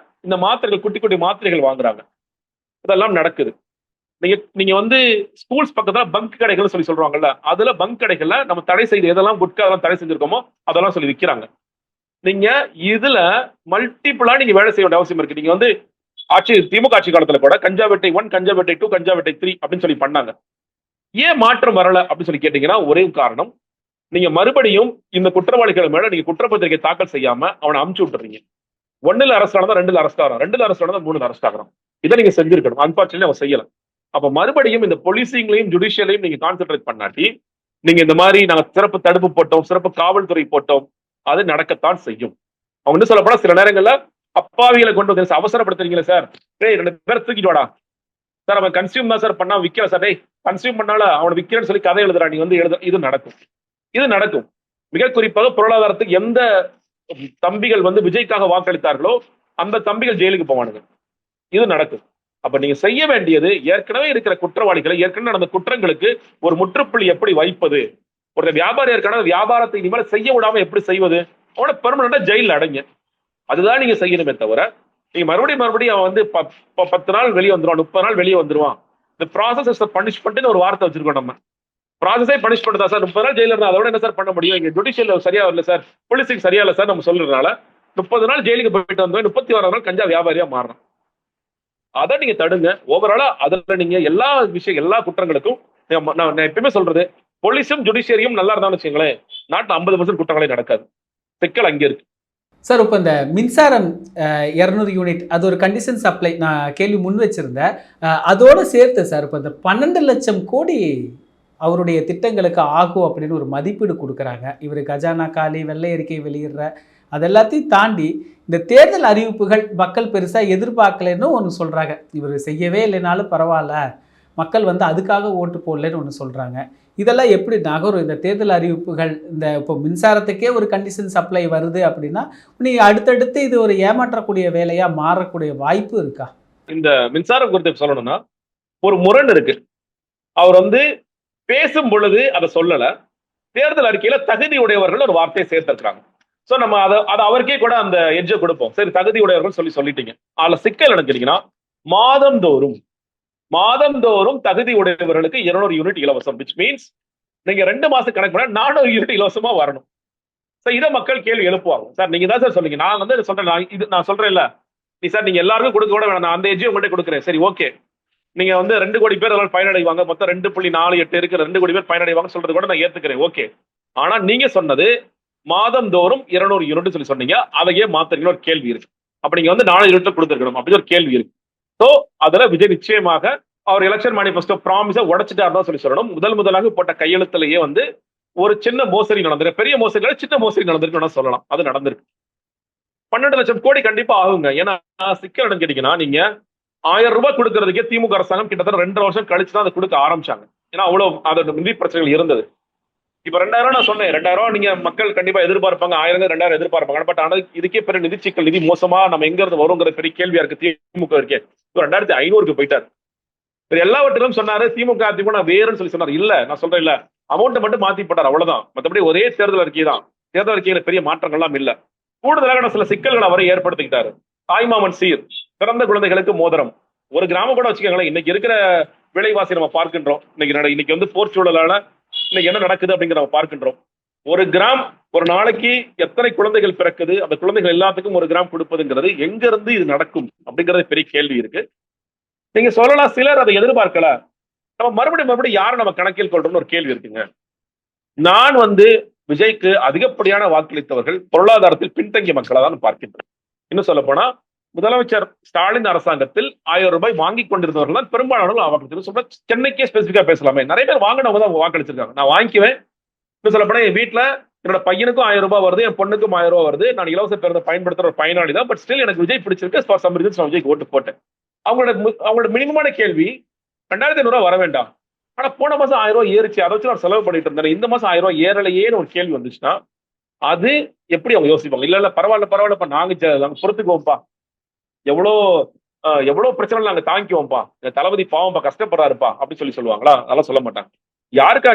இந்த மாத்திரைகள், குட்டி குட்டி மாத்திரைகள் வாங்குறாங்க. இதெல்லாம் நடக்குது. நீங்க ஸ்கூல்ஸ் பக்கத்துல பங்க் கடைகள் சொல்லி சொல்றாங்கல்ல, அதுல பங்க் கடைகள்ல நம்ம தடை செய்து எதெல்லாம் குட்கா அதெல்லாம் தடை செஞ்சிருக்கோமோ அதெல்லாம் சொல்லி விற்கிறாங்க. நீங்க இதுல மல்டிபிளா நீங்க வேலை செய்ய வேண்டிய அவசியம் இருக்கு. நீங்க திமுக ஆட்சி காலத்துல கூட கஞ்சா வேட்டை 1, கஞ்சா வேட்டை 2, கஞ்சா வேட்டை 3 அப்படின்னு சொல்லி பண்ணாங்க. ஏன் மாற்றம் வரல அப்படின்னு சொல்லி கேட்டீங்கன்னா ஒரே காரணம், நீங்க மறுபடியும் இந்த குற்றவாளிகள் மேல நீங்க குற்றப்பத்திரிகை தாக்கல் செய்யாம அவனை அமுச்சு விட்டுறீங்க. 1ல அரெஸ்ட் ஆனதா 2ல அரெஸ்ட் ஆகிறான், 2ல அரெஸ்ட் ஆனதா 3ல அரெஸ்ட் ஆகிறான். இதை நீங்க செஞ்சிருக்கணும். அன்பார்ச்சுனேட்லி அவன் செய்யல. அப்ப மறுபடியும் இந்த போலீசிங்லையும் ஜுடிஷியலையும் நீங்க கான்சென்ட்ரேட் பண்ணாட்டி, நீங்க இந்த மாதிரி நாங்க சிறப்பு தடுப்பு போட்டோம், சிறப்பு காவல்துறை போட்டோம், அது நடக்கத்தான் செய்யும். அவங்க என்ன சொல்ல போனா சில நேரங்கள்ல அப்பாவிகளை கொண்டு வந்து அவசரப்படுத்துறீங்களா சார், 2 பேர் தூக்கிட்டு வாடா சார், அவன் கன்சியூம் தான் சார் பண்ணா, விற்கிற சார், கன்சியூம் பண்ணால அவனை விற்கிறேன்னு சொல்லி கதை எழுதுறா, நீ எழுத. இது நடக்கும். மிக குறிப்பாக பொருளாதாரத்துக்கு எந்த தம்பிகள் விஜய்க்காக வாக்களித்தார்களோ அந்த தம்பிகள் ஜெயிலுக்கு போவானுங்க. இது நடக்கும். அப்ப நீங்க செய்ய வேண்டியது, ஏற்கனவே இருக்கிற குற்றவாளிகளை, ஏற்கனவே நடந்த குற்றங்களுக்கு ஒரு முற்றுப்புள்ளி எப்படி வைப்பது, ஒரு வியாபாரி ஏற்கனவே வியாபாரத்தை இனிமேல் செய்ய விடாம எப்படி செய்வது, அவனை பெர்மனண்டா ஜெயில அடைங்க. அதுதான் நீங்க செய்யணுமே தவிர, நீங்க மறுபடியும் அவன் 10 நாள் வெளியே வந்துருவான், 30 நாள் வெளியே வந்துருவான். இந்த ப்ராசஸ் இஸ் பனிஷ்மென்ட்னு ஒரு வார்த்தை வச்சிருக்கோம் நம்ம. ப்ராசஸே பனிஷ்மெண்ட் தான் சார். 30 நாள் ஜெயில இருந்தா அதோட என்ன சார் பண்ண முடியும்? இங்க ஜுடிஷியல் சரியா வரல சார், போலீசிங் சரியா இல்ல சார் நம்ம சொல்றதுனால 30 நாள் ஜெயிலுக்கு போயிட்டு வந்தோம், 31ஆம் நாள் கஞ்சா வியாபாரியா மாறணும். அதை நீங்க தடுங்க. ஓவராலா அதுல நீங்க எல்லா குற்றங்களுக்கும் நான் எப்பயுமே சொல்றது, போலீஸும் ஜுடிஷியரியும் நல்லா இருந்தாலும் வச்சுங்களேன், நாட்டுல 50% குற்றங்களே நடக்காது. சிக்கல் அங்க இருக்கு சார். இப்போ இந்த மின்சாரம் 200 யூனிட் அது ஒரு கண்டிஷன் சப்ளை நான் கேள்வி முன் வச்சிருந்தேன். அதோடு சேர்த்து சார் இப்போ இந்த 12 லட்சம் கோடி அவருடைய திட்டங்களுக்கு ஆகும் அப்படின்னு ஒரு மதிப்பீடு கொடுக்குறாங்க. இவர் கஜானா காலி, வெள்ளை அறிக்கை வெளியிடுற அது எல்லாத்தையும் தாண்டி இந்த தேர்தல் அறிவிப்புகள் மக்கள் பெருசாக எதிர்பார்க்கலன்னு ஒன்று சொல்கிறாங்க. இவர் செய்யவே இல்லைனாலும் பரவாயில்ல, மக்கள் அதுக்காக ஓட்டு போடலன்னு ஒன்று சொல்கிறாங்க. இதெல்லாம் எப்படி நகரும் இந்த தேர்தல் அறிவிப்புகள்? இந்த இப்போ மின்சாரத்துக்கே ஒரு கண்டிஷன் சப்ளை வருது அப்படின்னா நீ அடுத்தடுத்து இது ஒரு ஏமாற்றக்கூடிய வேலையாக மாறக்கூடிய வாய்ப்பு இருக்கா? இந்த மின்சாரம் குறித்து சொல்லணும்னா ஒரு முரண் இருக்கு. அவர் பேசும் பொழுது அதை சொல்லல, தேர்தல் அறிக்கையில தகுதி உடையவர்கள் ஒரு வார்த்தையை சேர்த்திருக்காங்க. சோ நம்ம அதை அவருக்கே கூட அந்த எட்ஜை கொடுப்போம். சரி, தகுதி உடையவர்கள் சொல்லிட்டீங்க. அதுல சிக்கல் நினைக்கிறீங்கன்னா மாதந்தோறும் தகுதி உடையவர்களுக்கு 200 யூனிட் இலவசம், which means நீங்க 2 மாசம் கணக்கு பண்ணா 400 யூனிட் இலவசமா வரணும். இதை மக்கள் கேள்வி எழுப்புவாங்க. சார் நீங்க தான் சார் சொல்லுங்க, நான் சொல்றேன், நான் சொல்றேன் இல்ல, நீ சார் நீங்க எல்லாருக்கும் கொடுக்க கூட வேணாம், அந்த எட்ஜை உங்கள்கிட்ட கொடுக்குறேன். சரி ஓகே, நீங்க 2 கோடி பேர் அதனால பயனடைவாங்க, மொத்தம் 2.48 இருக்கு, 2 கோடி பேர் பயனடைவாங்க சொல்றது கூட நான் ஏத்துக்கிறேன். ஓகே, ஆனா நீங்க சொன்னது மாதந்தோறும் 200 யூனிட் சொல்லி சொன்னீங்க, அதையே மாத்திரீங்கன்னு ஒரு கேள்வி இருக்கு. அப்ப நீங்க 4 யூனிட் கொடுத்துருக்கணும் அப்படின்னு ஒரு கேள்வி இருக்கு. சோ அதுல விஜய் நிச்சயமாக அவர் எலெக்ஷன் மேனிஃபெஸ்டோ ப்ராமிஸை உடைச்சிட்டாரு தான் சொல்லணும். முதலாக போட்ட கையெழுத்துலயே வந்து ஒரு சின்ன மோசடி நடந்திருக்கு. பெரிய மோசடி சின்ன மோசடி நடந்திருக்கு சொல்லலாம். அது நடந்திருக்கு. 12 லட்சம் கோடி கண்டிப்பா ஆகுங்க. ஏன்னா சிக்கல் என்னன்னு கேட்டீங்கன்னா, நீங்க 1000 ரூபாய் கொடுக்கறதுக்கே திமுக அரசாங்கம் கிட்டத்தட்ட 2.5 வருஷம் கழிச்சு தான் அதை கொடுக்க ஆரம்பிச்சாங்க. ஏன்னா அவ்வளவு அதோட நிதி பிரச்சனைகள் இருந்தது. இப்ப 2000 நான் சொன்னேன், 2000 நீங்க மக்கள் கண்டிப்பா எதிர்பார்ப்பாங்க, 1000 2000 எதிர்பார்ப்பாங்க. பட் ஆனா இதுக்கே பெரிய நிதி சிக்கல், நிதி மோசமா நம்ம எங்க இருந்து வருங்கிற பெரிய கேள்வியா இருக்கு திமுக இருக்கே. 2500 போயிட்டாரு. எல்லாவற்றிலும் சொன்னாரு திமுக அதிமுக நான் வேறுன்னு சொன்னாரு. இல்ல நான் சொல்றேன், இல்ல அமௌண்ட் மட்டும் மாத்தி போட்டார், அவ்வளவுதான். மற்றபடி ஒரே தேர்தல் அறிக்கை தான். தேர்தல் அறிக்கையில பெரிய மாற்றங்கள்லாம் இல்ல. கூடுதலாக சில சிக்கல்கள் அவரை ஏற்படுத்திக்கிட்டாரு. தாய்மாமன் சீர், பிறந்த குழந்தைகளுக்கு மோதிரம். ஒரு கிராமம் கூட வச்சுக்கோங்களேன், இன்னைக்கு இருக்கிற விலைவாசி நம்ம பார்க்கின்றோம். இன்னைக்கு வந்து போர் சூழலால இன்னைக்கு என்ன நடக்குது அப்படிங்கிற நம்ம பார்க்கின்றோம். ஒரு கிராம் ஒரு நாளைக்கு எத்தனை குழந்தைகள் பிறக்குது, அந்த குழந்தைகள் எல்லாத்துக்கும் 1 கிராம் கொடுப்பதுங்கிறது எங்க இருந்து இது நடக்கும் அப்படிங்கறது பெரிய கேள்வி இருக்கு. நீங்க சொல்லலாம் சிலர் அதை எதிர்பார்க்கல. நம்ம மறுபடியும் யாரை நம்ம கணக்கில் கொள்றோம்னு ஒரு கேள்வி இருக்குங்க. நான் வந்து விஜய்க்கு அதிகப்படியான வாக்களித்தவர்கள் பொருளாதாரத்தில் பின்தங்கிய மக்களை தான் பார்க்கின்றேன். இன்னும் சொல்ல போனா முதலமைச்சர் ஸ்டாலின் அரசாங்கத்தில் 1000 ரூபாய் வாங்கி கொண்டிருந்தவர்கள் தான் பெரும்பாலானவர்கள் வாக்களித்து சொல்ற. சென்னைக்கே ஸ்பெசிபிக்கா பேசலாமே, நிறைய பேர் வாங்கினவங்க தான் வாக்களிச்சிருக்காங்க. நான் வாங்கிக்குவேன். இன்னும் சொல்ல போனா என் வீட்டுல என்னோட பையனுக்கும் 1000 ரூபாய் வருது, என் பொண்ணுக்கும் 1000 ரூபாய் வருது. நான் இலவச பேருந்தை பயன்படுத்துற ஒரு பயனாளி தான். பட் ஸ்டில் எனக்கு விஜய் பிடிச்சிருக்கு. ஃபார் சம் ரீசன்ஸ் நான் விஜய்க்கு ஓட்டு போட்டேன். அவங்களோட மினிமமான கேள்வி 2500 ரூபாய் வர வேண்டாம். ஆனா போன மாசம் 1000 ரூபாய் ஏறிச்சு, அதை வச்சு நான் செலவு பண்ணிட்டு இருந்தேன். இந்த மாசம் 1000 ரூபாய் ஏறலையேன்னு ஒரு கேள்வி வந்துச்சுன்னா அது எப்படி அவங்க யோசிப்பாங்க? இல்ல பரவாயில்லப்பா, நாங்க பொறுத்துக்குவோம்ப்பா, எவ்வளவு பிரச்சனை நாங்க தாங்கிக்குவோம்ப்பா, தளபதி பாவம்பா, கஷ்டப்படுறாருப்பா அப்படின்னு சொல்லுவாங்களா? அதெல்லாம் சொல்ல மாட்டாங்க. யாருக்கா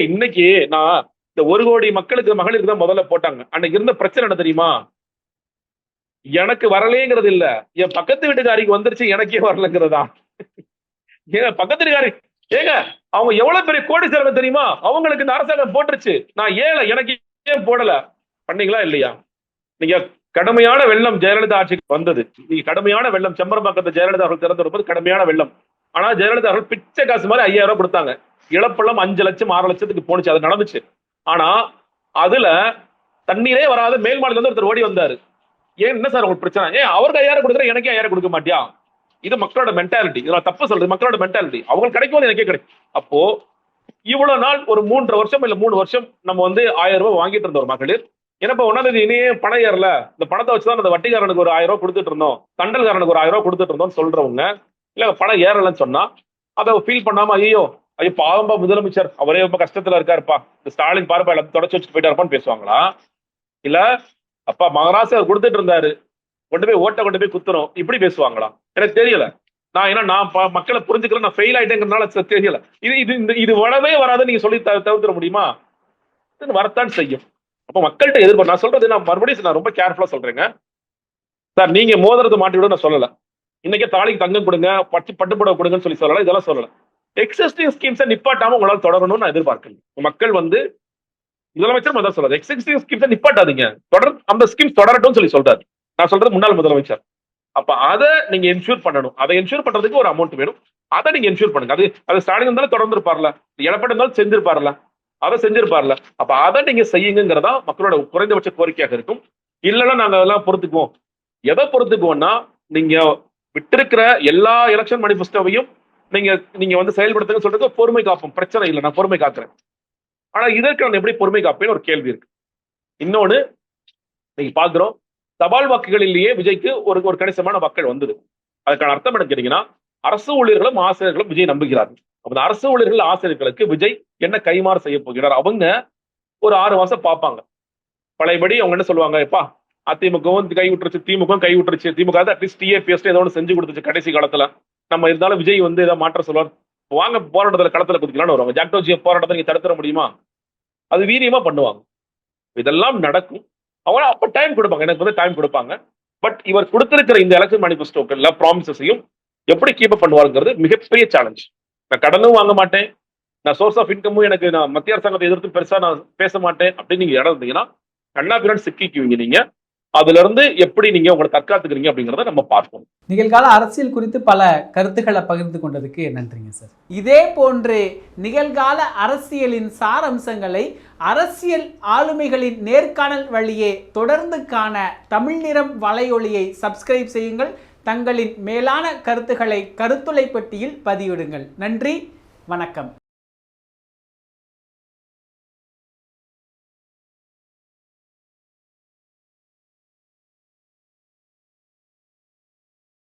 இன்னைக்கு நான் இந்த 1 கோடி மக்களுக்கு மகளிருக்கு தான் முதல்ல போட்டாங்க. அன்னைக்கு இருந்த பிரச்சனை என்ன தெரியுமா? எனக்கு வரலேங்கிறது இல்ல, என் பக்கத்து வீட்டுக்காரிக்கு வந்துருச்சு, எனக்கே வரலங்கிறதா. ஏங்க பக்கத்து வீட்டுக்காரி ஏங்க அவங்க எவ்வளவு பெரிய கோடீஸ்வரர் தெரியுமா? அவங்களுக்கு இந்த அரசாங்கம் போட்டுருச்சு, நான் ஏழை, எனக்கு ஏன் போடல? பண்ணீங்களா இல்லையா? நீங்க கடுமையான வெள்ளம் ஜெயலலிதா ஆட்சிக்கு வந்தது. நீங்க கடுமையான வெள்ளம் செம்பரம்பாக்கத்தை ஜெயலலிதா அவர்கள் திறந்து வரும்போது கடுமையான வெள்ளம். ஆனா ஜெயலலிதா அவர்கள் பிச்சை காசு மாதிரி 5000 ரூபாய் கொடுத்தாங்க. இழப்பெல்லாம் 5 லட்சம் 6 லட்சத்துக்கு போனுச்சு. அது நடந்துச்சு. ஆனா அதுல தண்ணீரே வராத மேல் மாநில ஒருத்தர் ஓடி வந்தாரு. ஏன் என்ன சார் உங்களுக்கு பிரச்சனை? ஏன் அவருக்கு 5000 கொடுக்குற, எனக்கே 5000 கொடுக்க மாட்டியா? இது மக்களோட மென்டாலிட்டி. இதெல்லாம் தப்பு சொல்றது, மக்களோட மென்டாலிட்டி. அவங்களுக்கு கிடைக்கும், எனக்கே கிடைக்கும். அப்போ இவ்வளவு நாள் ஒரு 3 வருஷம் இல்ல 3 வருஷம் நம்ம வந்து 1000 ரூபாய் வாங்கிட்டு இருந்த ஒரு மகளிர், என்னப்பா 1ஆம் தேதி இனியே பணம் ஏறல, இந்த பணத்தை வச்சுதான் அந்த வட்டிக்காரனுக்கு ஒரு 1000 ரூபாய் கொடுத்துட்டு இருந்தோம், தண்டல்காரனுக்கு ஒரு 1000 ரூபாய் கொடுத்துட்டு இருந்தோம் சொல்றவங்க, இல்ல பணம் ஏறலன்னு சொன்னா அதை ஃபீல் பண்ணாம ஐயோ பாவம்பா முதலமைச்சர் அவரே ரொம்ப கஷ்டத்துல இருக்காருப்பா, இந்த ஸ்டாலின் பாருப்பா எல்லாத்தையும் தொடச்சு வச்சுட்டு போயிட்டாருப்பான்னு பேசுவாங்களா? இல்ல அப்பா மகராசி அவர் கொடுத்துட்டு இருந்தாரு, கொண்டு போய் குத்துறோம், இப்படி பேசுவாங்களா? எனக்கு தெரியல. நான் மக்களை புரிஞ்சுக்கிறேன், நான் ஃபெயில் ஆயிட்டேங்கிறதுனால தெரியல. இது வரவே வராது நீங்க சொல்லி தவிர்த்திட முடியுமா? வரத்தான் செய்யும். அப்ப மக்கள்கிட்ட எதிர்பார்ப்பு நான் சொல்றது, நான் மறுபடியும் நான் ரொம்ப கேர்ஃபுல்லா சொல்றேங்க சார். நீங்க மோதிரத்தை மாட்டி விட நான் சொல்லல, இன்னைக்கே தாலிக்கு தங்கம் கொடுங்க, பட்டுப்புடவை கொடுங்கன்னு சொல்லல, இதெல்லாம் சொல்லல. எக்ஸிஸ்டிங் ஸ்கீம்ஸை நிப்பாட்டாம உங்களால் தொடரணும்னு நான் எதிர்பார்க்கல. மக்கள் வந்து முதலமைச்சர் முதல் சொல்றாரு, எக்ஸிஸ்டிங் ஸ்கீம்ஸை நிப்பாட்டாதீங்க, அந்த ஸ்கீம்ஸ் தொடரட்டும் சொல்றாரு. நான் சொல்றது முன்னாள் முதலமைச்சர். அப்ப அதை நீங்க என்ஷூர் பண்ணணும். அதை என்ஷூர் பண்றதுக்கு ஒரு அமௌண்ட் வேணும். அதை நீங்க என்ஷூர் பண்ணுங்க. அது ஸ்டாலின் இருந்தாலும் தொடர்ந்து இருப்பார்ல, எடப்பாடி இருந்தாலும் செஞ்சிருப்பார்ல, அதை செஞ்சிருப்பார்ல. அப்ப அதை நீங்க செய்யுங்கிறதா மக்களோட குறைந்தபட்ச கோரிக்கையாக இருக்கும். இல்லைன்னா நாங்க அதெல்லாம் பொறுத்துக்குவோம். எதை பொறுத்துக்குவோம்னா, நீங்க விட்டிருக்கிற எல்லா எலெக்ஷன் மேனிஃபெஸ்டோவையும் நீங்க வந்து செயல்படுத்துங்க சொல்றது பொறுமை காப்போம், பிரச்சனை இல்லை, நான் பொறுமை காக்குறேன். ஆனா இதற்கு நான் எப்படி பொறுமை காப்பேன்னு ஒரு கேள்வி இருக்கு. இன்னொன்னு, நீங்க பாக்குறோம் தபால் வாக்குகளிலேயே விஜய்க்கு ஒரு கணிசமான மக்கள் வந்தது. அதுக்கான அர்த்தம் என்ன கேட்டீங்கன்னா, அரசு ஊழியர்களும் ஆசிரியர்களும் விஜய் நம்புகிறார்கள். அப்ப அரசு ஊழியர்கள் ஆசிரியர்களுக்கு விஜய் என்ன கைமாறு செய்ய போகிறார்? அவங்க ஒரு 6 மாசம் பார்ப்பாங்க. பழையபடி அவங்க என்ன சொல்லுவாங்க, எப்பா அதிமுகவும் கை விட்டுருச்சு, திமுகவும் கை விட்டுருச்சு, திமுக அட்லீஸ்ட் டிஏபிஎஸ் ஏதோ ஒன்று செஞ்சு கொடுத்துச்சு கடைசி காலத்துல, நம்ம இருந்தாலும் விஜய் வந்து ஏதாவது மாற்ற சொல்லுவார், வாங்க போராட்டத்துல களத்துல குதிக்கலாம்னு வருவாங்க. ஜாக்டோஜிய போராட்டத்தை நீங்க தடுத்துட முடியுமா? அது வீரியமா பண்ணுவாங்க. இதெல்லாம் நடக்கும். அவங்க அப்ப டைம் கொடுப்பாங்க, எனக்கு வந்து டைம் கொடுப்பாங்க. பட் இவர் கொடுத்திருக்கிற இந்த எலெக்ஷன் மேனிஃபெஸ்டோக்கள்ல ப்ராமிசஸையும் எப்படி கீப் அப் பண்ணுவாருங்கிறது மிகப்பெரிய சேலஞ்ச். நான் கடனும் வாங்க மாட்டேன், நான் சோர்ஸ் ஆஃப் இன்கமும் எனக்கு நான் மத்திய அரசாங்கத்தை எதிர்த்து பெருசா நான் பேச மாட்டேன் அப்படின்னு நீங்க இடம் இருந்தீங்கன்னா கண்ணா பிரான் சிக்கிக்குவீங்க. நீங்க அதுல இருந்து எப்படி நீங்க உங்களை தற்காத்துக்கிறீங்க அப்படிங்கறத நம்ம பார்ப்போம். நிகழ்கால அரசியல் குறித்து பல கருத்துக்களை பகிர்ந்து கொண்டதுக்கு நன்றிங்க சார். இதே போன்று நிகழ்கால அரசியலின் சாரம்சங்களை அரசியல் ஆளுமைகளின் நேர்காணல் வழியே தொடர்ந்து காண தமிழ் நிறம் வலையொலியை சப்ஸ்கிரைப் செய்யுங்கள். தங்களின் மேலான கருத்துக்களை கருத்துளை பெட்டியில் பதிவிடுங்கள். நன்றி, வணக்கம்.